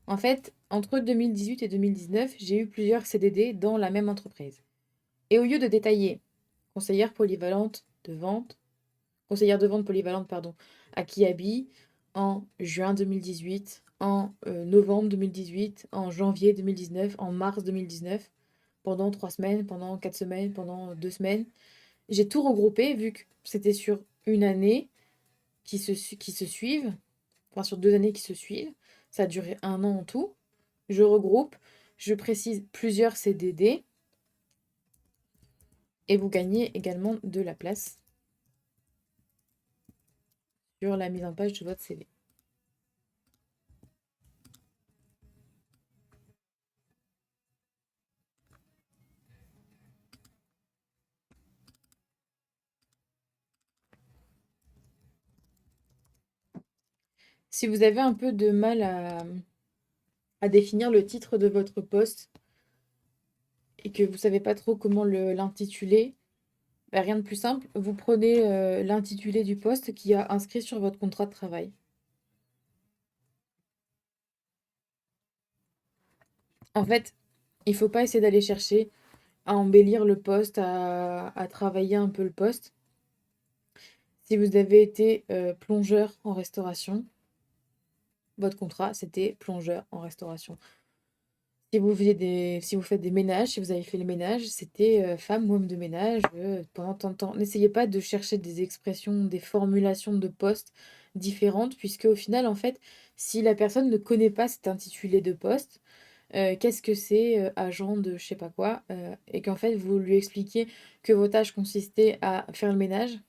En fait, entre 2018 et 2019, j'ai eu plusieurs CDD dans la même entreprise. Et au lieu de détailler conseillère polyvalente de vente, conseillère de vente polyvalente, pardon, à Kiabi en juin 2018, en novembre 2018, en janvier 2019, en mars 2019, pendant 3 semaines, pendant 4 semaines, pendant 2 semaines. J'ai tout regroupé vu que c'était sur une année qui se suivent, enfin sur 2 années qui se suivent. Ça a duré un an en tout. Je regroupe, je précise plusieurs CDD et vous gagnez également de la place sur la mise en page de votre CV. Si vous avez un peu de mal à définir le titre de votre poste et que vous ne savez pas trop comment l'intituler, rien de plus simple, vous prenez l'intitulé du poste qui a inscrit sur votre contrat de travail. En fait, il ne faut pas essayer d'aller chercher à embellir le poste, à travailler un peu le poste. Si vous avez été plongeur en restauration, votre contrat, c'était plongeur en restauration. Si vous faites des ménages, si vous avez fait les ménages, c'était femme ou homme de ménage pendant tant de temps. N'essayez pas de chercher des expressions, des formulations de poste différentes, puisque au final, en fait, si la personne ne connaît pas cet intitulé de poste, qu'est-ce que c'est agent de je sais pas quoi, et qu'en fait, vous lui expliquiez que vos tâches consistaient à faire le ménage,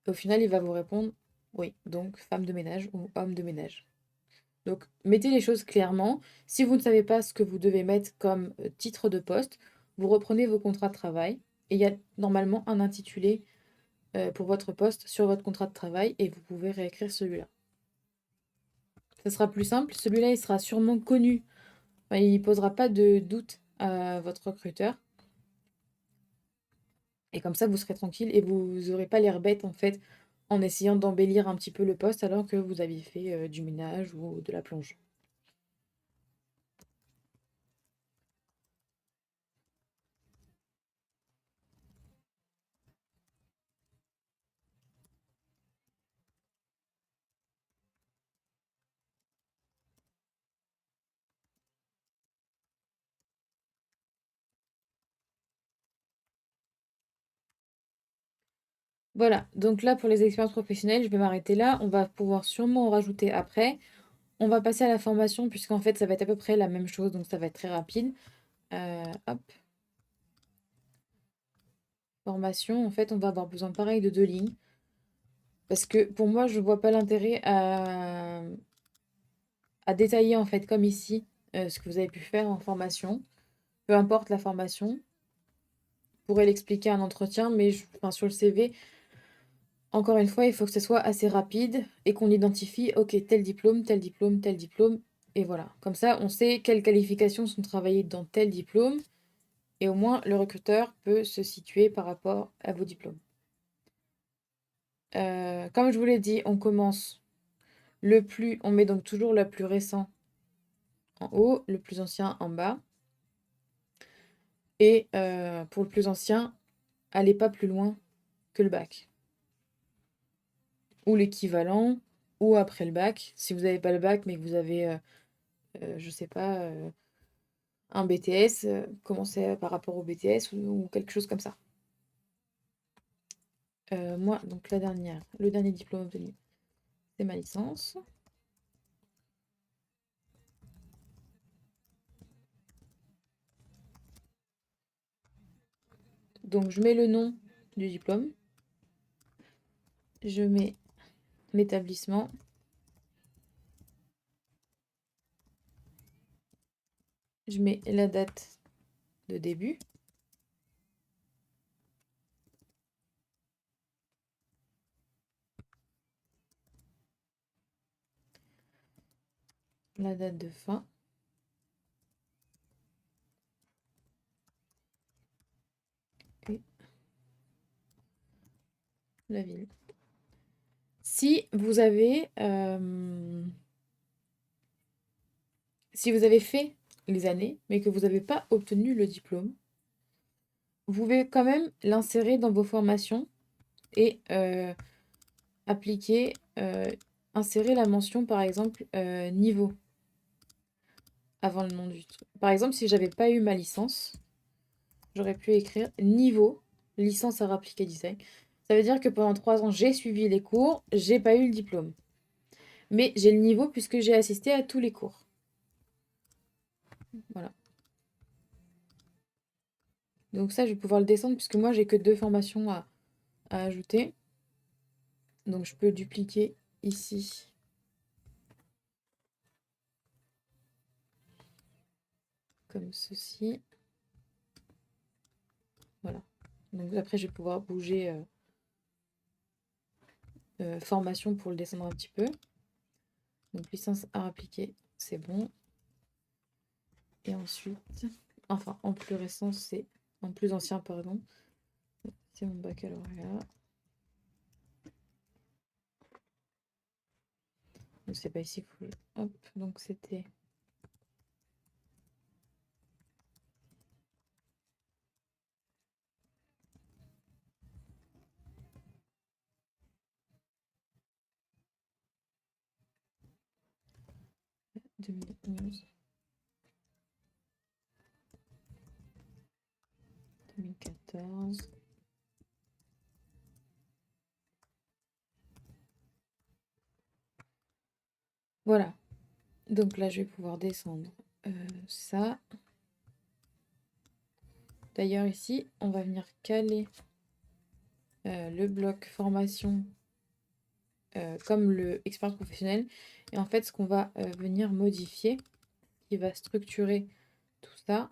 au final, il va vous répondre oui, donc femme de ménage ou homme de ménage. Donc, mettez les choses clairement. Si vous ne savez pas ce que vous devez mettre comme titre de poste, vous reprenez vos contrats de travail et il y a normalement un intitulé pour votre poste sur votre contrat de travail et vous pouvez réécrire celui-là. Ça sera plus simple. Celui-là, il sera sûrement connu. Enfin, il ne posera pas de doute à votre recruteur. Et comme ça, vous serez tranquille et vous n'aurez pas l'air bête en fait en essayant d'embellir un petit peu le poste alors que vous aviez fait du ménage ou de la plonge. Voilà, donc là pour les expériences professionnelles, je vais m'arrêter là. On va pouvoir sûrement en rajouter après. On va passer à la formation puisqu'en fait ça va être à peu près la même chose, donc ça va être très rapide. Hop. formation, en fait, on va avoir besoin pareil de 2 lignes. Parce que pour moi, je vois pas l'intérêt à détailler, en fait, comme ici, ce que vous avez pu faire en formation. Peu importe la formation, je pourrais l'expliquer en entretien, mais enfin, sur le CV, encore une fois, il faut que ce soit assez rapide et qu'on identifie, ok, tel diplôme, tel diplôme, tel diplôme, et voilà. Comme ça, on sait quelles qualifications sont travaillées dans tel diplôme, et au moins le recruteur peut se situer par rapport à vos diplômes. Comme je vous l'ai dit, on commence on met donc toujours le plus récent en haut, le plus ancien en bas. Et pour le plus ancien, allez pas plus loin que le bac. Ou l'équivalent, ou après le bac. Si vous n'avez pas le bac, mais que vous avez, je sais pas, un BTS, commencez par rapport au BTS ou quelque chose comme ça. Moi, donc le dernier diplôme obtenu, c'est ma licence. Donc je mets le nom du diplôme, je mets l'établissement, je mets la date de début, la date de fin, et la ville. Si vous avez fait les années, mais que vous n'avez pas obtenu le diplôme, vous pouvez quand même l'insérer dans vos formations et appliquer, insérer la mention, par exemple, niveau avant le nom du truc. Par exemple, si j'avais pas eu ma licence, j'aurais pu écrire niveau, licence à appliquer design. Ça veut dire que pendant 3 ans, j'ai suivi les cours, j'ai pas eu le diplôme. Mais j'ai le niveau puisque j'ai assisté à tous les cours. Voilà. Donc ça, je vais pouvoir le descendre puisque moi, j'ai que 2 formations à ajouter. Donc je peux dupliquer ici. Comme ceci. Voilà. Donc après, je vais pouvoir bouger formation pour le descendre un petit peu. Donc licence à appliquer, c'est bon. Et ensuite, enfin en plus récent, c'est en plus ancien, pardon. C'est mon baccalauréat. Donc c'est pas ici que hop, donc c'était 2011, 2014. Voilà. Donc là, je vais pouvoir descendre ça. D'ailleurs, ici, on va venir caler le bloc formation comme le expérience professionnelle. Et en fait, ce qu'on va venir modifier, qui va structurer tout ça,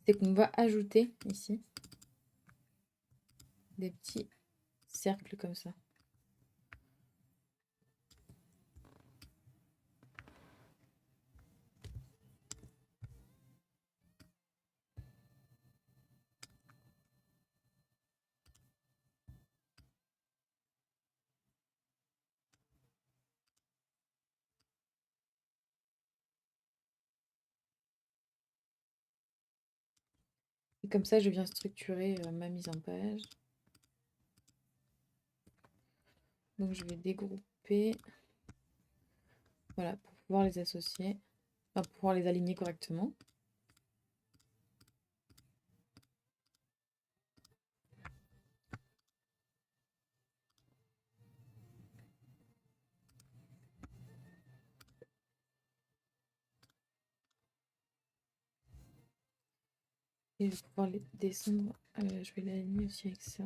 c'est qu'on va ajouter ici des petits cercles comme ça. Et comme ça, je viens structurer ma mise en page. Donc, je vais dégrouper. Voilà, pour pouvoir les associer, enfin, pour pouvoir les aligner correctement. Et je vais pouvoir les descendre. Je vais l'aligner aussi avec ça.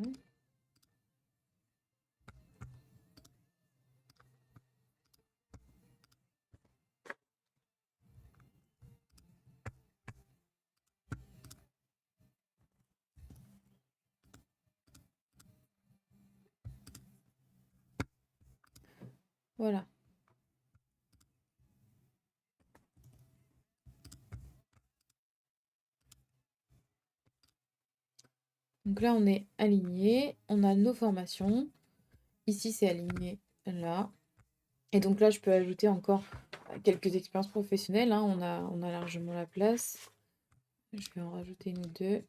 Voilà. Donc là, on est aligné. On a nos formations. Ici, c'est aligné là. Et donc là, je peux ajouter encore quelques expériences professionnelles, hein. On a largement la place. Je vais en rajouter une ou deux.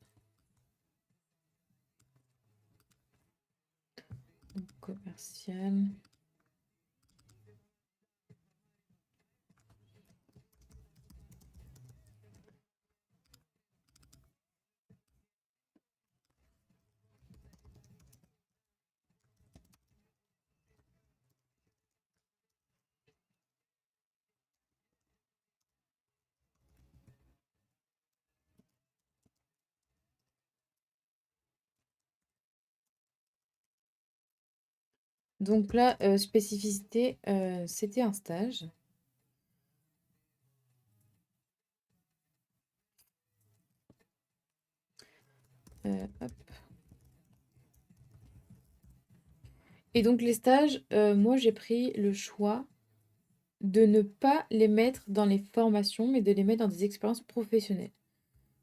Donc, commercial. Donc là, spécificité, c'était un stage. Hop. Et donc les stages, moi j'ai pris le choix de ne pas les mettre dans les formations, mais de les mettre dans des expériences professionnelles.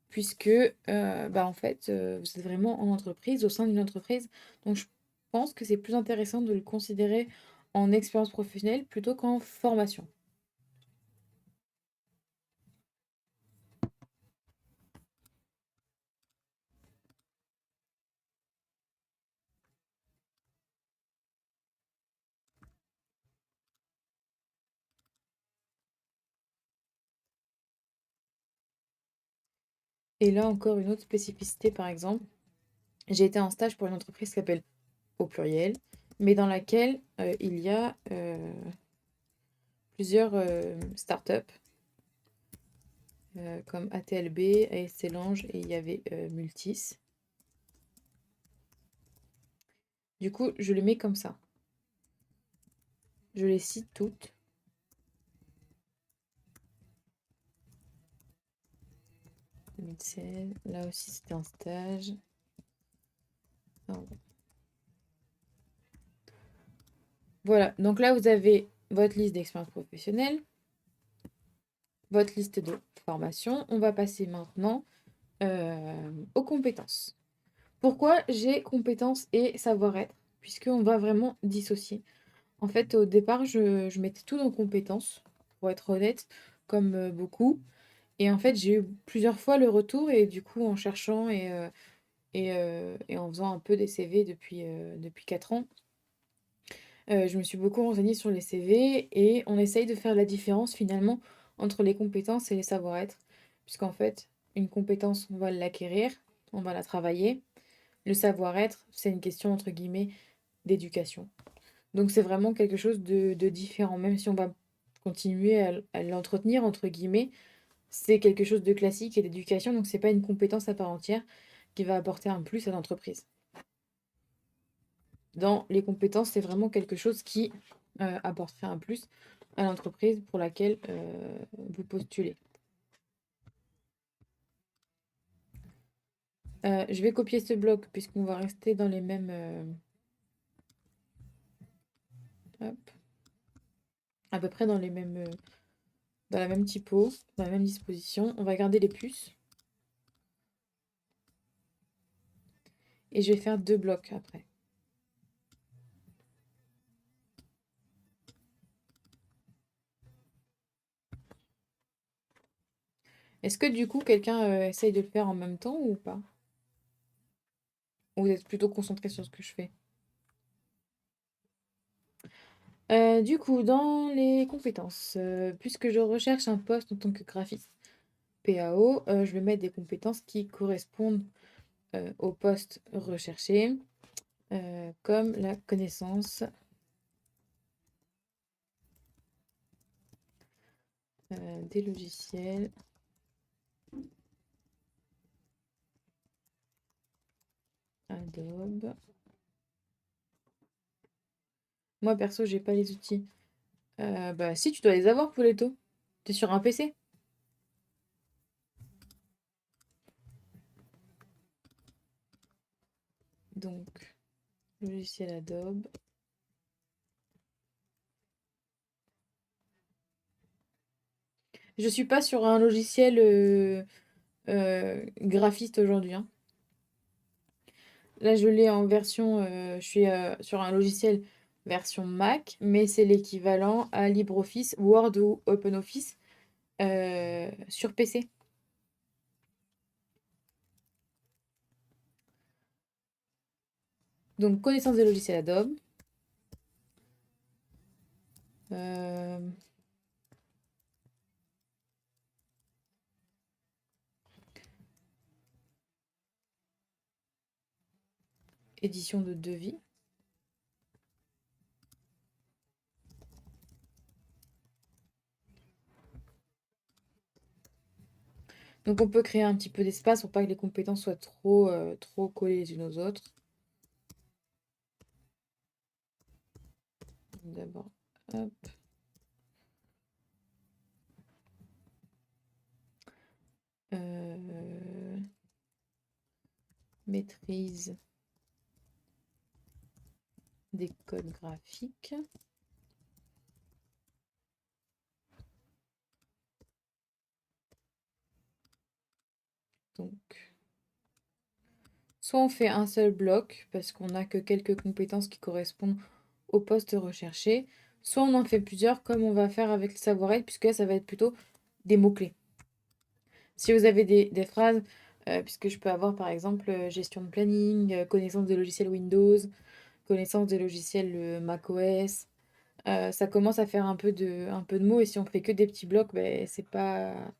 Puisque, bah, en fait, vous êtes vraiment en entreprise, au sein d'une entreprise. Donc je pense que c'est plus intéressant de le considérer en expérience professionnelle plutôt qu'en formation. Et là encore une autre spécificité, par exemple, j'ai été en stage pour une entreprise qui s'appelle Au Pluriel, mais dans laquelle, il y a, plusieurs, startups, comme ATLB, ASC Lange et il y avait, Multis. Du coup, je les mets comme ça. Je les cite toutes. 2016, là aussi c'était un stage. Pardon. Voilà, donc là vous avez votre liste d'expérience professionnelle, votre liste de formation. On va passer maintenant aux compétences. Pourquoi j'ai compétences et savoir-être? Puisqu'on va vraiment dissocier. En fait, au départ, je mettais tout dans compétences, pour être honnête, comme beaucoup. Et en fait, j'ai eu plusieurs fois le retour et du coup, en cherchant et en faisant un peu des CV depuis 4 ans, je me suis beaucoup renseignée sur les CV et on essaye de faire la différence finalement entre les compétences et les savoir-être. Puisqu'en fait, une compétence, on va l'acquérir, on va la travailler. Le savoir-être, c'est une question entre guillemets d'éducation. Donc c'est vraiment quelque chose de différent. Même si on va continuer à l'entretenir, entre guillemets, c'est quelque chose de classique et d'éducation. Donc c'est pas une compétence à part entière qui va apporter un plus à l'entreprise. Dans les compétences, c'est vraiment quelque chose qui apporterait un plus à l'entreprise pour laquelle vous postulez. Je vais copier ce bloc puisqu'on va rester dans les mêmes... hop, à peu près dans les mêmes... dans la même typo, dans la même disposition. On va garder les puces. Et je vais faire 2 blocs après. Est-ce que du coup, quelqu'un essaye de le faire en même temps ou pas? Ou vous êtes plutôt concentré sur ce que je fais? Du coup, dans les compétences, puisque je recherche un poste en tant que graphiste PAO, je vais mettre des compétences qui correspondent au poste recherché, comme la connaissance des logiciels Adobe. Moi, perso, j'ai pas les outils. Bah si, tu dois les avoir, Pouletto. T'es sur un PC. Donc, logiciel Adobe. Je suis pas sur un logiciel graphiste aujourd'hui, hein. Là, je l'ai en version, je suis sur un logiciel version Mac, mais c'est l'équivalent à LibreOffice, Word ou OpenOffice sur PC. Donc, connaissance des logiciels Adobe. euh, édition de devis. Donc, on peut créer un petit peu d'espace pour pas que les compétences soient trop collées les unes aux autres. D'abord, hop. Maîtrise des codes graphiques. Donc, soit on fait un seul bloc parce qu'on n'a que quelques compétences qui correspondent au poste recherché, soit on en fait plusieurs comme on va faire avec le savoir-être, puisque là, ça va être plutôt des mots-clés. Si vous avez des phrases, puisque je peux avoir par exemple gestion de planning, connaissance des logiciels Windows, connaissance des logiciels macOS, ça commence à faire un peu de mots et si on fait que des petits blocs, ben, c'est pas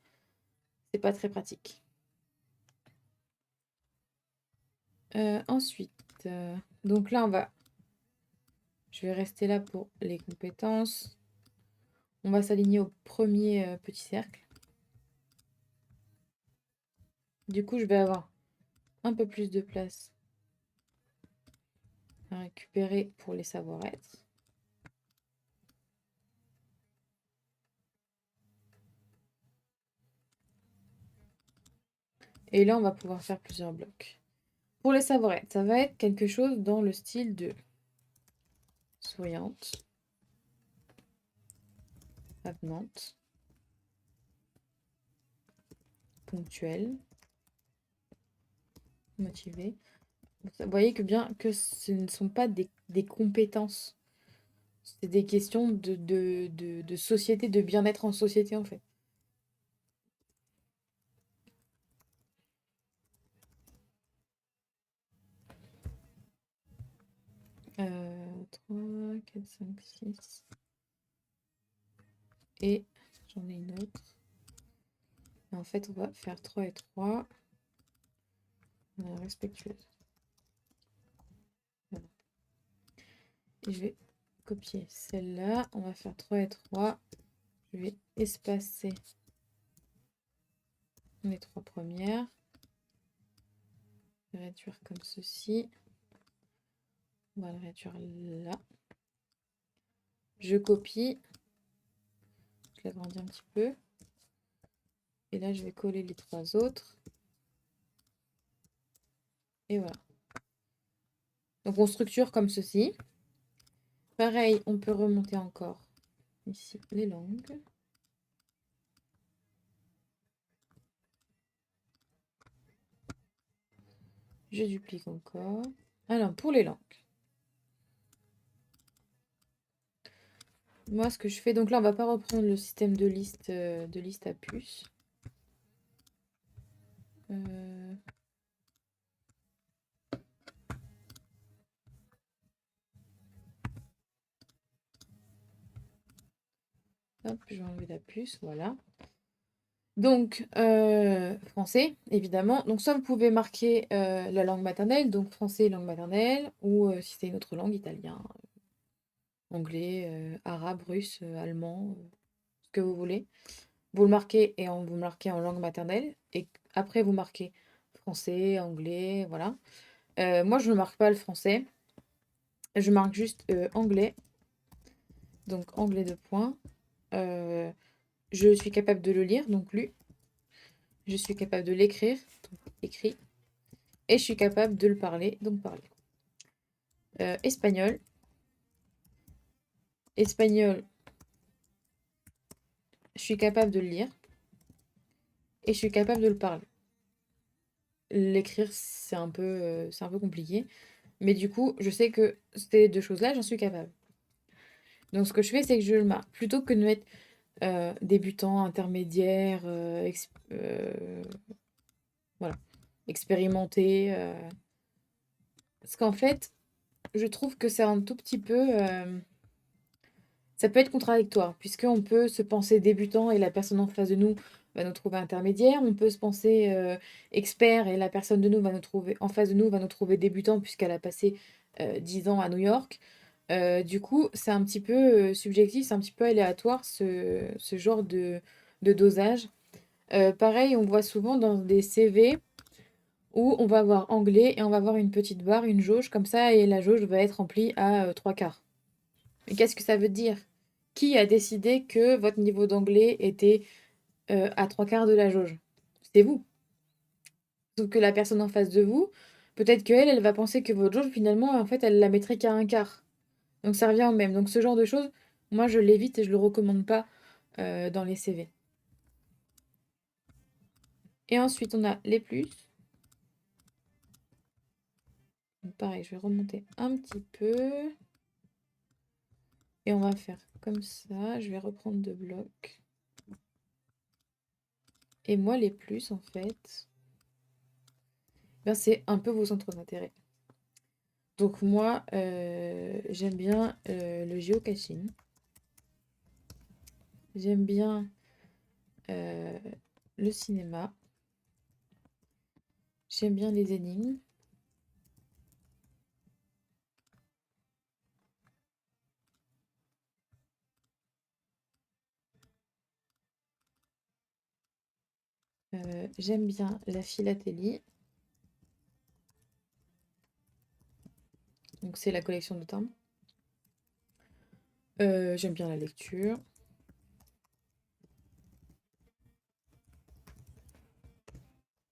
très pratique. Ensuite, donc là, je vais rester là pour les compétences. On va s'aligner au premier petit cercle. Du coup, je vais avoir un peu plus de place à récupérer pour les savoir-être. Et là, on va pouvoir faire plusieurs blocs. Pour les savoir-être, ça va être quelque chose dans le style de souriante, avenante, ponctuelle, motivée. Vous voyez que bien que ce ne sont pas des compétences, c'est des questions de société, de bien-être en société en fait. 3, 4, 5, 6. Et j'en ai une autre. Et en fait, on va faire 3 et 3. Respectueuse. Voilà. Et je vais copier celle-là. On va faire 3 et 3. Je vais espacer les 3 premières. Réduire comme ceci. On va le réduire là. Je copie. Je l'agrandis un petit peu. Et là, je vais coller les 3 autres. Et voilà. Donc, on structure comme ceci. Pareil, on peut remonter encore ici les langues. Je duplique encore. Alors, pour les langues. Moi, ce que je fais, donc là, on va pas reprendre le système de liste à puce. Hop, je vais enlever la puce, voilà. Donc, français, évidemment. Donc, soit vous pouvez marquer la langue maternelle, donc français, langue maternelle, ou si c'est une autre langue, italien, anglais, arabe, russe, allemand, ce que vous voulez. Vous le marquez et vous le marquez en langue maternelle. Et après, vous marquez français, anglais, voilà. Moi, je ne marque pas le français. Je marque juste anglais. Donc, anglais de points. Euh, je suis capable de le lire, donc lu. Je suis capable de l'écrire, donc écrit. Et je suis capable de le parler, donc parler. Espagnol. Espagnol, je suis capable de le lire. Et je suis capable de le parler. L'écrire, c'est un peu compliqué. Mais du coup, je sais que ces deux choses-là, j'en suis capable. Donc, ce que je fais, c'est que je le marque. Plutôt que de mettre débutant, intermédiaire, voilà, expérimenté. Parce qu'en fait, je trouve que c'est un tout petit peu. Ça peut être contradictoire, puisqu'on peut se penser débutant et la personne en face de nous va nous trouver intermédiaire. On peut se penser expert et la personne de nous va nous trouver, en face de nous va nous trouver débutant puisqu'elle a passé 10 ans à New York. Du coup, c'est un petit peu subjectif, c'est un petit peu aléatoire ce genre de dosage. Pareil, on voit souvent dans des CV où on va avoir anglais et on va avoir une petite barre, une jauge comme ça, et la jauge va être remplie à trois quarts. Mais qu'est-ce que ça veut dire? Qui a décidé que votre niveau d'anglais était à trois quarts de la jauge? C'est vous. Sauf que la personne en face de vous, peut-être qu'elle, elle va penser que votre jauge, finalement, en fait, elle la mettrait qu'à un quart. Donc ça revient au même. Donc ce genre de choses, moi, je l'évite et je le recommande pas dans les CV. Et ensuite, on a les plus. Donc, pareil, je vais remonter un petit peu. Et on va faire comme ça. Je vais reprendre deux blocs. Et moi, les plus, en fait, ben, c'est un peu vos centres d'intérêt. Donc moi, j'aime bien le géocaching. J'aime bien euh, le cinéma. J'aime bien les énigmes. J'aime bien la philatélie. Donc c'est la collection de timbres. J'aime bien la lecture.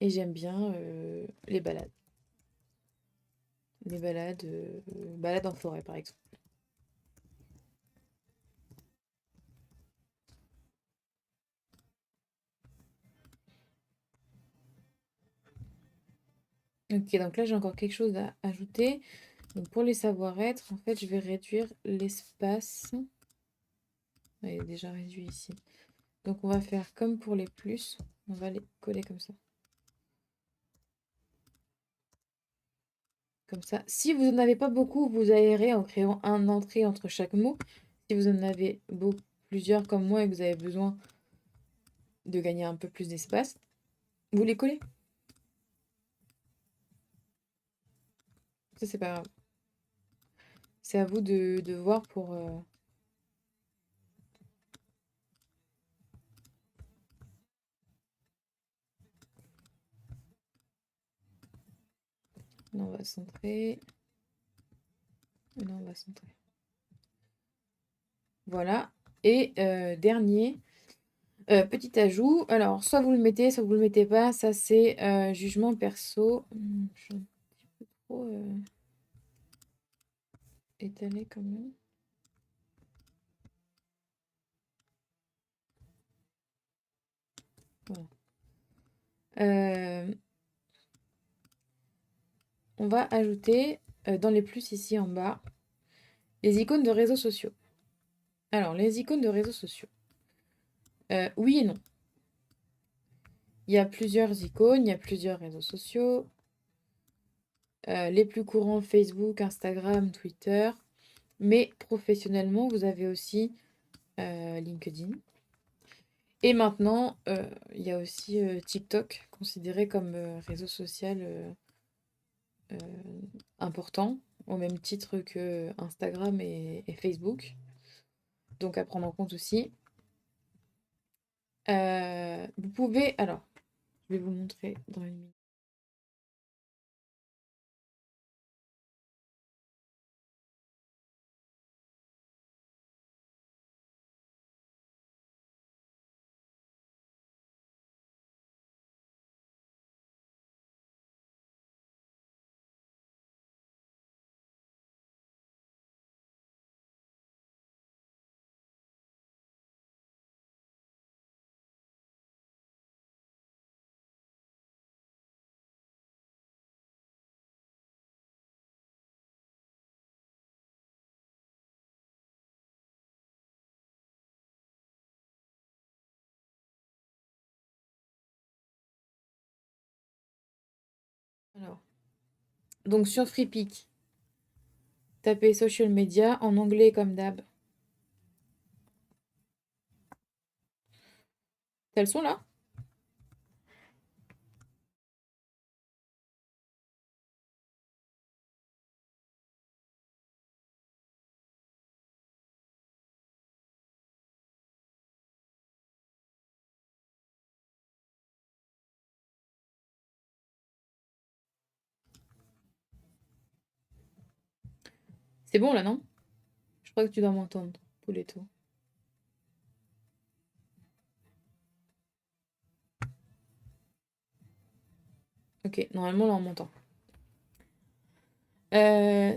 Et j'aime bien les balades. Les balades, balades en forêt par exemple. Ok, donc là j'ai encore quelque chose à ajouter. Donc pour les savoir-être, en fait, je vais réduire l'espace. Il est déjà réduit ici. Donc on va faire comme pour les plus. On va les coller comme ça. Comme ça. Si vous n'en avez pas beaucoup, vous aérez en créant un entrée entre chaque mot. Si vous en avez plusieurs comme moi et que vous avez besoin de gagner un peu plus d'espace, vous les collez. Ça, c'est pas grave. C'est à vous de voir pour... Là, on va centrer. Et là, on va centrer. Voilà. Et dernier, petit ajout. Alors, soit vous le mettez, soit vous le mettez pas. Ça, c'est jugement perso. Je suis un petit peu trop étalée quand même. Voilà. On va ajouter dans les plus ici en bas les icônes de réseaux sociaux. Alors, les icônes de réseaux sociaux. Oui et non. Il y a plusieurs icônes, il y a plusieurs réseaux sociaux. Les plus courants, Facebook, Instagram, Twitter. Mais professionnellement, vous avez aussi LinkedIn. Et maintenant, il y a aussi TikTok, considéré comme réseau social euh, important, au même titre que Instagram et Facebook. Donc à prendre en compte aussi. Vous pouvez... Alors, je vais vous montrer dans une minute. Donc sur FreePic, tapez social media en anglais comme d'hab. T'as le son là? C'est bon là, non? Je crois que tu dois m'entendre, Pouletto. Ok, normalement là on m'entend.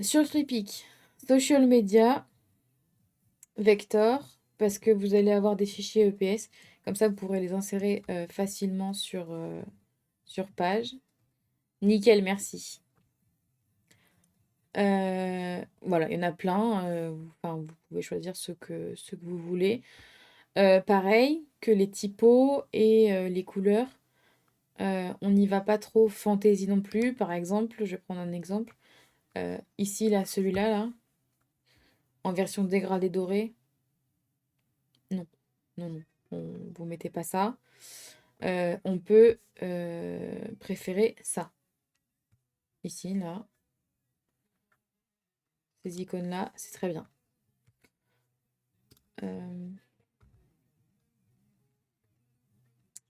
Sur FreePic, social media, vector, parce que vous allez avoir des fichiers EPS. Comme ça, vous pourrez les insérer facilement sur page. Nickel, merci. Voilà, il y en a plein. Enfin, vous pouvez choisir ce que vous voulez. Pareil que les typos et les couleurs. On n'y va pas trop fantaisie non plus. Par exemple, je vais prendre un exemple. Ici, là, celui-là, là, en version dégradée dorée. Non, non, non. Vous mettez pas ça. On peut préférer ça. Ici, là. Ces icônes-là, c'est très bien.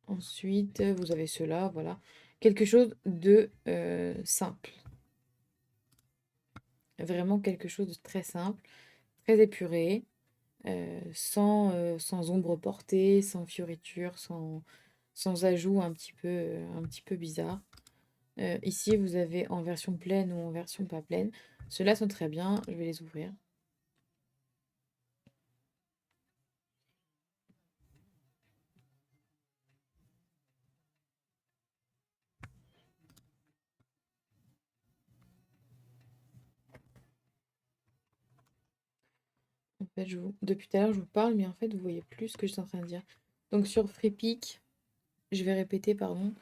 Ensuite, vous avez cela, voilà. Quelque chose de simple. Vraiment quelque chose de très simple, très épuré, sans ombre portée, sans fioriture, sans ajout un petit peu bizarre. Ici, vous avez en version pleine ou en version pas pleine. Ceux-là sont très bien, je vais les ouvrir. En fait, depuis tout à l'heure, je vous parle, mais en fait, vous voyez plus ce que je suis en train de dire. Donc sur FreePic, je vais répéter, pardon.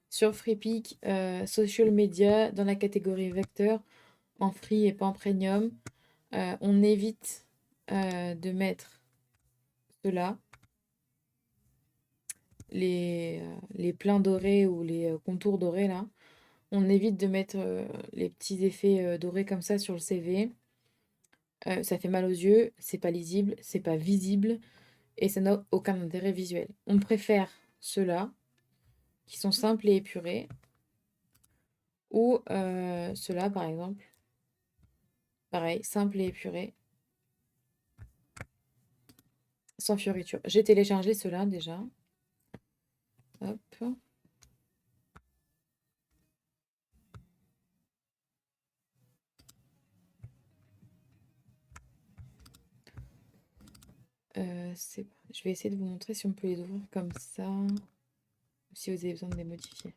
Sur FreePic, social media, dans la catégorie vecteur, en free et pas en premium, on évite de mettre cela, les pleins dorés ou les contours dorés là. On évite de mettre les petits effets dorés comme ça sur le CV. Ça fait mal aux yeux, c'est pas lisible, c'est pas visible et ça n'a aucun intérêt visuel. On préfère ceux-là qui sont simples et épurés ou ceux-là par exemple. Pareil, simple et épuré, sans fioriture. J'ai téléchargé ceux-là déjà. Hop. Je vais essayer de vous montrer si on peut les ouvrir comme ça, ou si vous avez besoin de les modifier.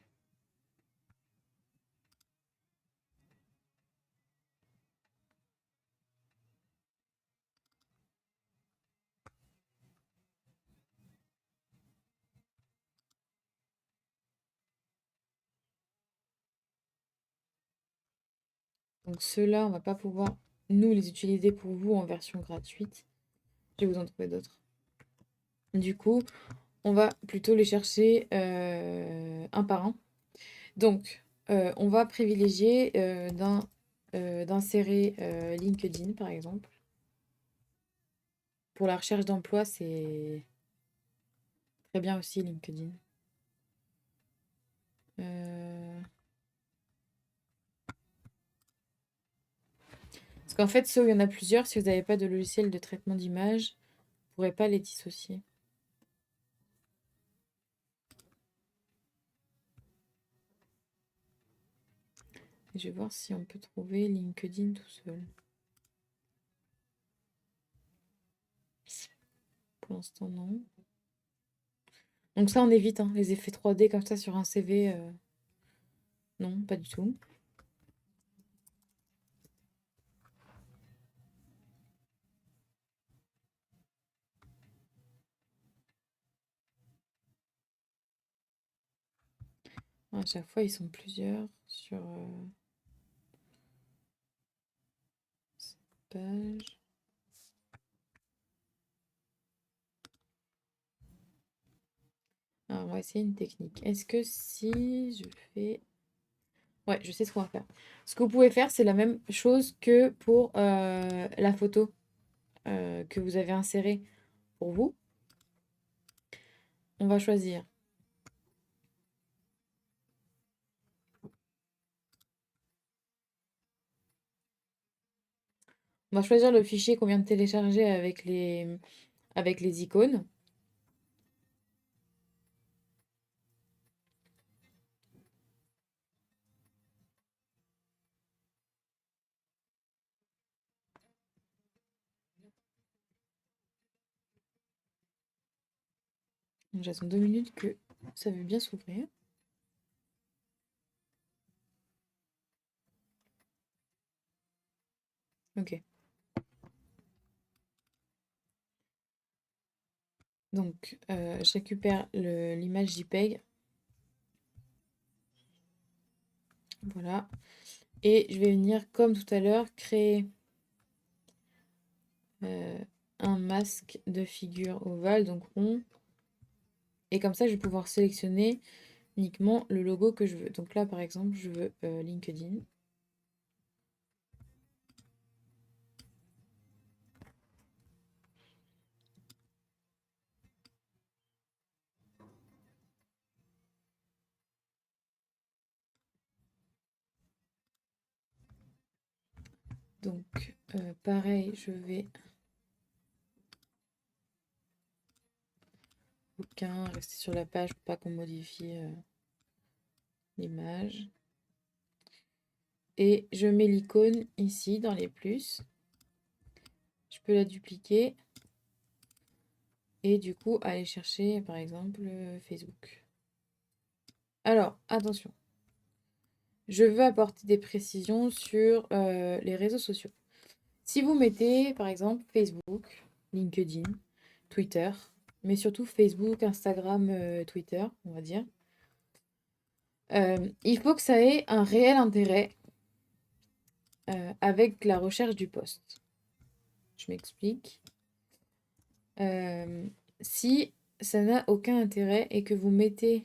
Donc ceux-là, on va pas pouvoir, nous, les utiliser pour vous en version gratuite. Je vais vous en trouver d'autres. Du coup, on va plutôt les chercher un par un. Donc, on va privilégier d'insérer LinkedIn, par exemple. Pour la recherche d'emploi, c'est très bien aussi LinkedIn. Parce qu'en fait, ceux où il y en a plusieurs, si vous n'avez pas de logiciel de traitement d'image, vous ne pourrez pas les dissocier. Je vais voir si on peut trouver LinkedIn tout seul. Pour l'instant, non. Donc ça, on évite, hein, les effets 3D comme ça sur un CV. Non, pas du tout. À chaque fois, ils sont plusieurs sur... page. Alors, on va essayer une technique. Est-ce que si je fais... Ouais, je sais ce qu'on va faire. Ce que vous pouvez faire, c'est la même chose que pour la photo que vous avez insérée pour vous. On va choisir. On va choisir le fichier qu'on vient de télécharger avec les icônes. J'attends 2 minutes que ça veut bien s'ouvrir. Ok. Donc, je récupère l'image JPEG. Voilà. Et je vais venir, comme tout à l'heure, créer un masque de figure ovale, donc rond. Et comme ça, je vais pouvoir sélectionner uniquement le logo que je veux. Donc là, par exemple, je veux LinkedIn. Donc, pareil, je vais rester sur la page pour pas qu'on modifie l'image. Et je mets l'icône ici dans les plus. Je peux la dupliquer. Et du coup, aller chercher, par exemple, Facebook. Alors, attention. Je veux apporter des précisions sur les réseaux sociaux. Si vous mettez, par exemple, Facebook, LinkedIn, Twitter, mais surtout Facebook, Instagram, Twitter, on va dire, il faut que ça ait un réel intérêt avec la recherche du poste. Je m'explique. Si ça n'a aucun intérêt et que vous mettez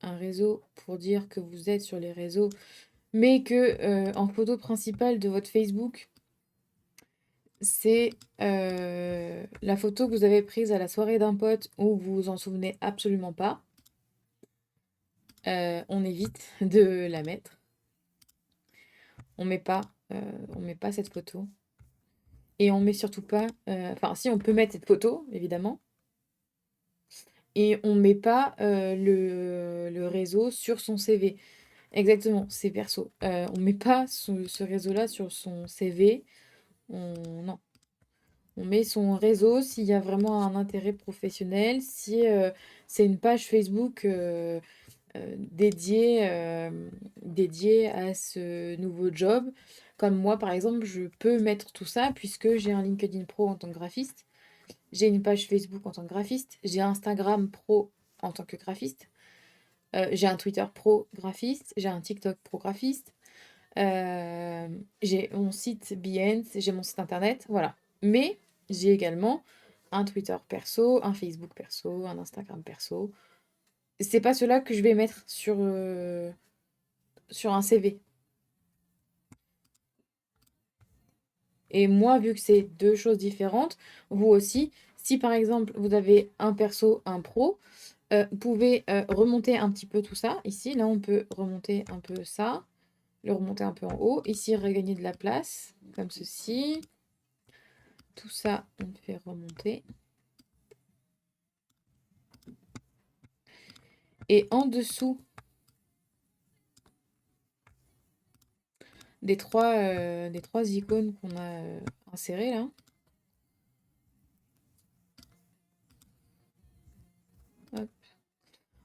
un réseau pour dire que vous êtes sur les réseaux, mais que en photo principale de votre Facebook, c'est la photo que vous avez prise à la soirée d'un pote où vous vous en souvenez absolument pas, on évite de la mettre. On met pas cette photo. Et on met surtout pas... Enfin, si, on peut mettre cette photo, évidemment. Et on met pas le réseau sur son CV. Exactement, c'est perso. On met pas ce réseau-là sur son CV. Non. On met son réseau s'il y a vraiment un intérêt professionnel, si c'est une page Facebook dédiée à ce nouveau job. Comme moi, par exemple, je peux mettre tout ça puisque j'ai un LinkedIn Pro en tant que graphiste, j'ai une page Facebook en tant que graphiste, j'ai Instagram Pro en tant que graphiste, j'ai un Twitter Pro graphiste, j'ai un TikTok Pro graphiste, j'ai mon site Behance, j'ai mon site internet, voilà. Mais j'ai également un Twitter perso, un Facebook perso, un Instagram perso. C'est pas cela que je vais mettre sur un CV. Et moi, vu que c'est deux choses différentes, vous aussi, si par exemple vous avez un perso, un pro, vous pouvez remonter un petit peu tout ça. Ici, là, on peut remonter un peu ça, le remonter un peu en haut. Ici, regagner de la place, comme ceci. Tout ça, on fait remonter. Et en dessous des trois icônes qu'on a insérées là, hop.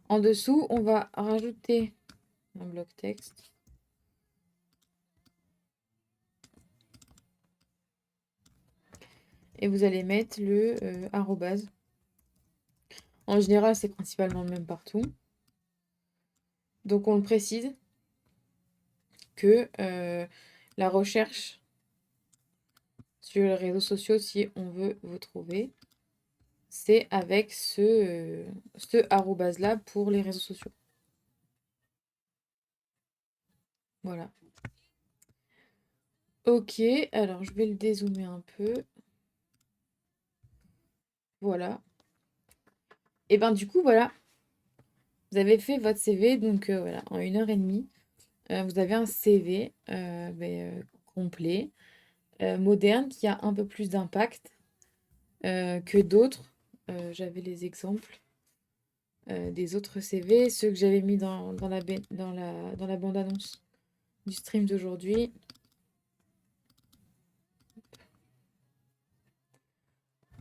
En dessous, on va rajouter un bloc texte. Et vous allez mettre le arrobase. En général, c'est principalement le même partout. Donc, on le précise que la recherche sur les réseaux sociaux si on veut vous trouver. C'est avec ce arrobase-là pour les réseaux sociaux. Voilà. Ok, alors je vais le dézoomer un peu. Voilà. Et ben du coup, voilà. Vous avez fait votre CV, donc voilà, en 1 heure et demie. Vous avez un CV complet, moderne, qui a un peu plus d'impact que d'autres. J'avais les exemples des autres CV, ceux que j'avais mis dans la bande-annonce du stream d'aujourd'hui.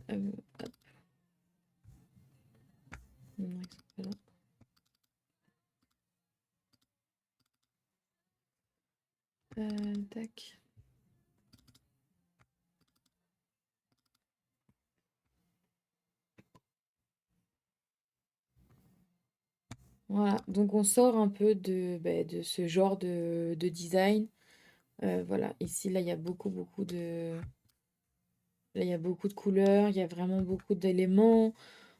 Hop. Non, ils sont pas là. Tac. Voilà, donc on sort un peu de ce genre de design. Voilà, ici, là, il y a beaucoup de... Là, il y a beaucoup de couleurs, il y a vraiment beaucoup d'éléments,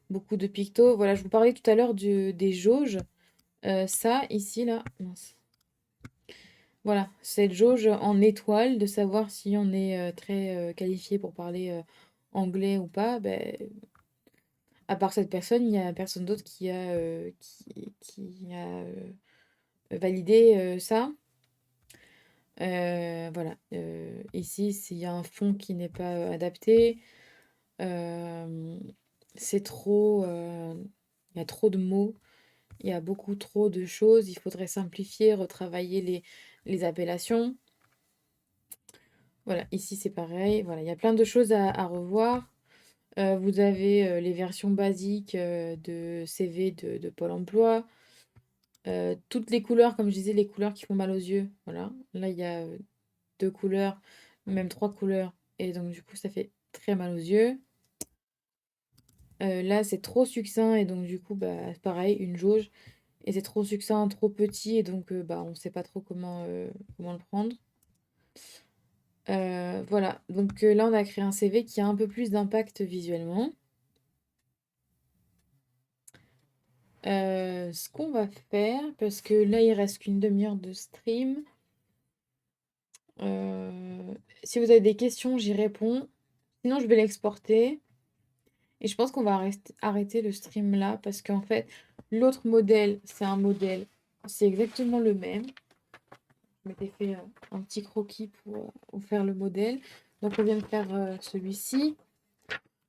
beaucoup de pictos. Voilà, je vous parlais tout à l'heure des jauges. Ça, ici, là, mince. Voilà, cette jauge en étoile, de savoir si on est très qualifié pour parler anglais ou pas, ben, à part cette personne, il n'y a personne d'autre qui a validé ça. Voilà, ici, s'il y a un fond qui n'est pas adapté, euh, c'est trop, il y a trop de mots, il y a beaucoup trop de choses, il faudrait simplifier, retravailler les appellations. Voilà, ici c'est pareil, voilà, il y a plein de choses à revoir. Vous avez les versions basiques de CV de Pôle emploi. Toutes les couleurs, comme je disais, les couleurs qui font mal aux yeux. Voilà, là il y a 2 couleurs, même 3 couleurs, et donc du coup ça fait très mal aux yeux. Là c'est trop succinct, et donc du coup, bah, pareil, une jauge. Et c'est trop succinct, trop petit, et donc bah, on sait pas trop comment le prendre. Voilà, donc là on a créé un CV qui a un peu plus d'impact visuellement. Ce qu'on va faire, parce que là il reste qu'une demi-heure de stream. euh, Si vous avez des questions, j'y réponds. Sinon, je vais l'exporter. Et je pense qu'on va arrêter le stream là, parce qu'en fait, l'autre modèle, c'est exactement le même. Je m'étais fait un petit croquis pour faire le modèle. Donc on vient de faire celui-ci.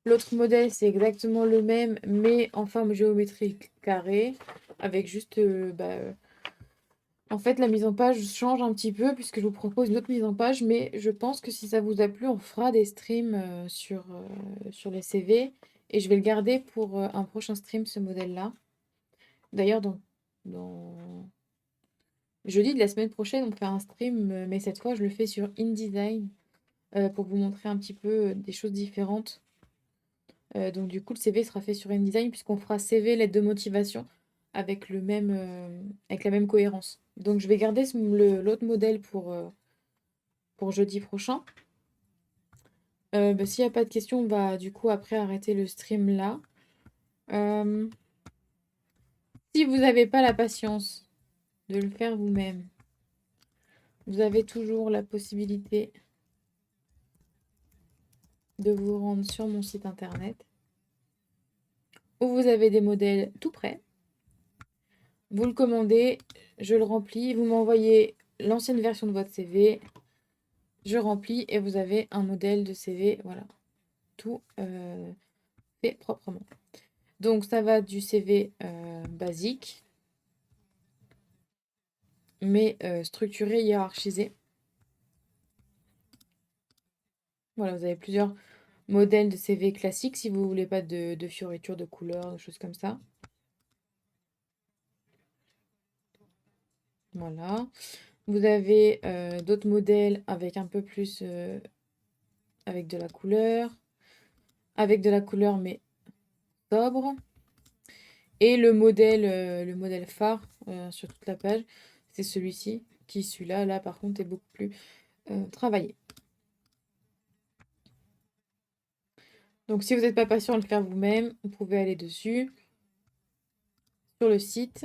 L'autre modèle, c'est exactement le même, mais en forme géométrique carrée, avec juste en fait, la mise en page change un petit peu puisque je vous propose une autre mise en page, mais je pense que si ça vous a plu, on fera des streams sur les CV, et je vais le garder pour un prochain stream, ce modèle-là. D'ailleurs, dans jeudi de la semaine prochaine, on fait un stream, mais cette fois, je le fais sur InDesign pour vous montrer un petit peu des choses différentes. Donc, du coup, le CV sera fait sur InDesign puisqu'on fera CV, lettre de motivation avec la même cohérence. Donc, je vais garder l'autre modèle pour jeudi prochain. Bah, s'il n'y a pas de questions, on va du coup après arrêter le stream là. Euh, Si vous n'avez pas la patience de le faire vous-même, vous avez toujours la possibilité de vous rendre sur mon site internet où vous avez des modèles tout prêts. Vous le commandez, je le remplis, vous m'envoyez l'ancienne version de votre CV, je remplis et vous avez un modèle de CV, voilà, tout fait proprement. Donc ça va du CV basique, mais structuré, hiérarchisé. Voilà, vous avez plusieurs modèles de CV classiques si vous voulez pas de fioritures, de couleurs, de choses comme ça. Voilà. Vous avez d'autres modèles avec un peu plus avec de la couleur mais sobre. Et le modèle phare sur toute la page, c'est celui-ci, qui celui-là, là par contre, est beaucoup plus travaillé. Donc si vous n'êtes pas patient de le faire vous-même, vous pouvez aller dessus, sur le site.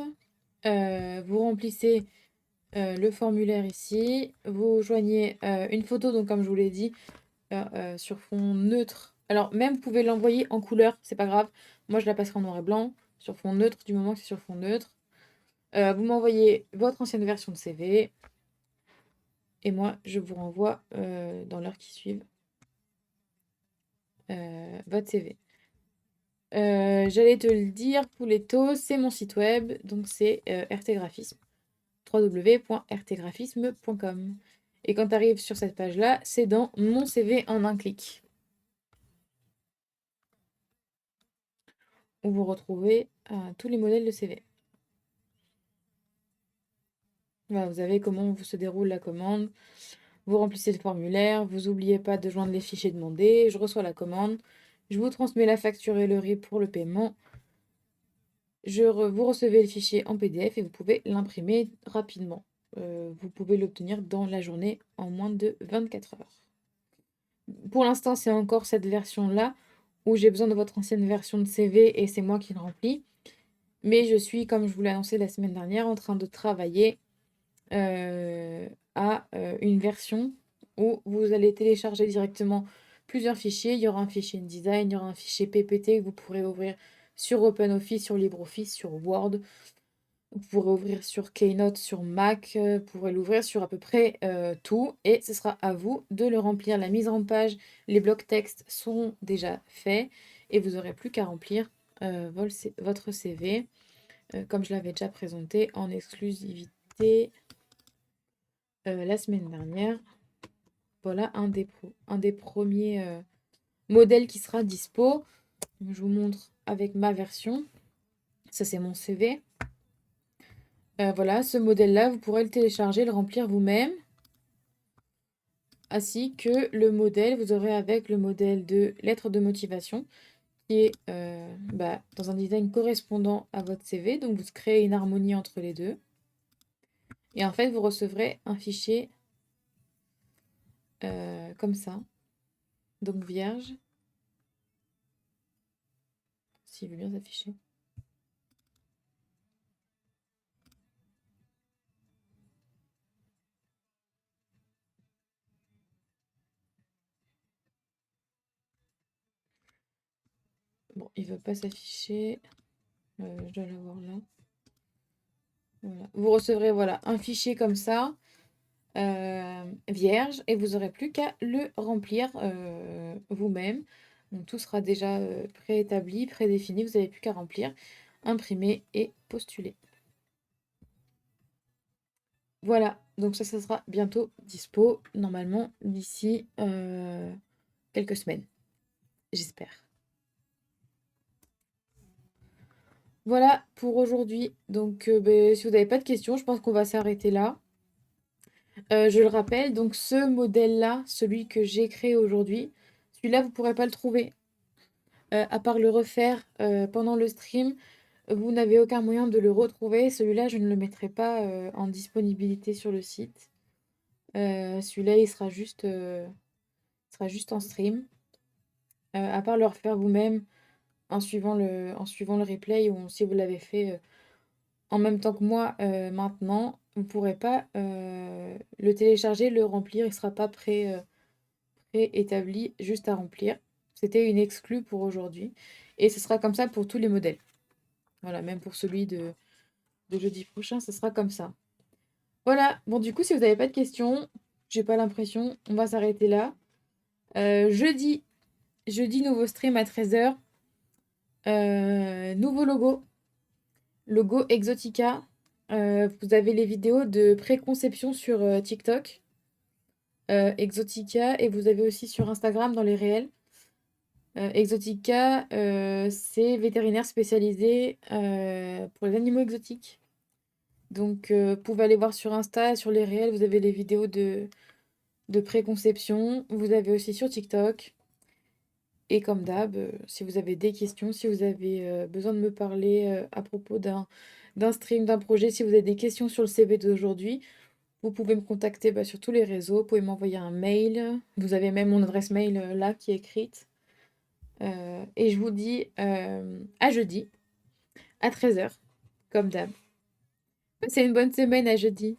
Vous remplissez le formulaire ici. Vous joignez une photo, donc comme je vous l'ai dit, sur fond neutre. Alors même vous pouvez l'envoyer en couleur, c'est pas grave. Moi je la passerai en noir et blanc, sur fond neutre, du moment que c'est sur fond neutre. Vous m'envoyez votre ancienne version de CV. Et moi, je vous renvoie dans l'heure qui suit votre CV. J'allais te le dire, Pouletto, c'est mon site web, donc c'est RT Graphisme, www.rtgraphisme.com. Et quand tu arrives sur cette page-là, c'est dans mon CV en un clic, où vous retrouvez tous les modèles de CV. Voilà, vous avez comment se déroule la commande. Vous remplissez le formulaire, vous n'oubliez pas de joindre les fichiers demandés, je reçois la commande, je vous transmets la facture et le RIB pour le paiement. Vous recevez le fichier en PDF et vous pouvez l'imprimer rapidement. Vous pouvez l'obtenir dans la journée en moins de 24 heures. Pour l'instant, c'est encore cette version-là où j'ai besoin de votre ancienne version de CV et c'est moi qui le remplis. Mais je suis, comme je vous l'ai annoncé la semaine dernière, en train de travailler à une version où vous allez télécharger directement plusieurs fichiers. Il y aura un fichier InDesign, il y aura un fichier PPT que vous pourrez ouvrir sur OpenOffice, sur LibreOffice, sur Word. Vous pourrez ouvrir sur Keynote, sur Mac, vous pourrez l'ouvrir sur à peu près tout et ce sera à vous de le remplir. La mise en page, les blocs textes sont déjà faits et vous n'aurez plus qu'à remplir votre CV comme je l'avais déjà présenté en exclusivité la semaine dernière. Voilà un des premiers modèles qui sera dispo. Je vous montre avec ma version. Ça, c'est mon CV. Voilà, ce modèle-là, vous pourrez le télécharger, le remplir vous-même. Ainsi que le modèle, vous aurez avec le modèle de lettre de motivation qui est dans un design correspondant à votre CV. Donc, vous créez une harmonie entre les deux. Et en fait, vous recevrez un fichier comme ça. Donc, vierge. S'il veut bien s'afficher. Bon, il ne veut pas s'afficher. Je dois l'avoir là. Voilà. Vous recevrez voilà, un fichier comme ça, vierge, et vous n'aurez plus qu'à le remplir vous-même. Donc tout sera déjà préétabli, prédéfini, vous n'avez plus qu'à remplir, imprimer et postuler. Voilà, donc ça sera bientôt dispo, normalement d'ici quelques semaines, j'espère. Voilà pour aujourd'hui. Donc si vous n'avez pas de questions, je pense qu'on va s'arrêter là. Je le rappelle, donc ce modèle-là, celui que j'ai créé aujourd'hui, celui-là, vous ne pourrez pas le trouver. À part le refaire pendant le stream, vous n'avez aucun moyen de le retrouver. Celui-là, je ne le mettrai pas en disponibilité sur le site. Celui-là, il sera juste en stream. À part le refaire vous-même en suivant le replay ou si vous l'avez fait en même temps que moi maintenant, vous ne pourrez pas le télécharger, le remplir, il ne sera pas préétabli, juste à remplir. C'était une exclue pour aujourd'hui. Et ce sera comme ça pour tous les modèles. Voilà, même pour celui de jeudi prochain, ce sera comme ça. Voilà, bon du coup, si vous n'avez pas de questions, j'ai pas l'impression, on va s'arrêter là. Jeudi, nouveau stream à 13h. Nouveau logo Exotica. Vous avez les vidéos de préconception sur TikTok, Exotica, et vous avez aussi sur Instagram dans les réels. Exotica, c'est vétérinaire spécialisé pour les animaux exotiques. Donc, vous pouvez aller voir sur Insta, sur les réels, vous avez les vidéos de préconception. Vous avez aussi sur TikTok. Et comme d'hab, si vous avez des questions, si vous avez besoin de me parler à propos d'un stream, d'un projet, si vous avez des questions sur le CV d'aujourd'hui, vous pouvez me contacter sur tous les réseaux. Vous pouvez m'envoyer un mail. Vous avez même mon adresse mail là qui est écrite. Et je vous dis à jeudi, à 13h, comme d'hab. C'est une bonne semaine à jeudi.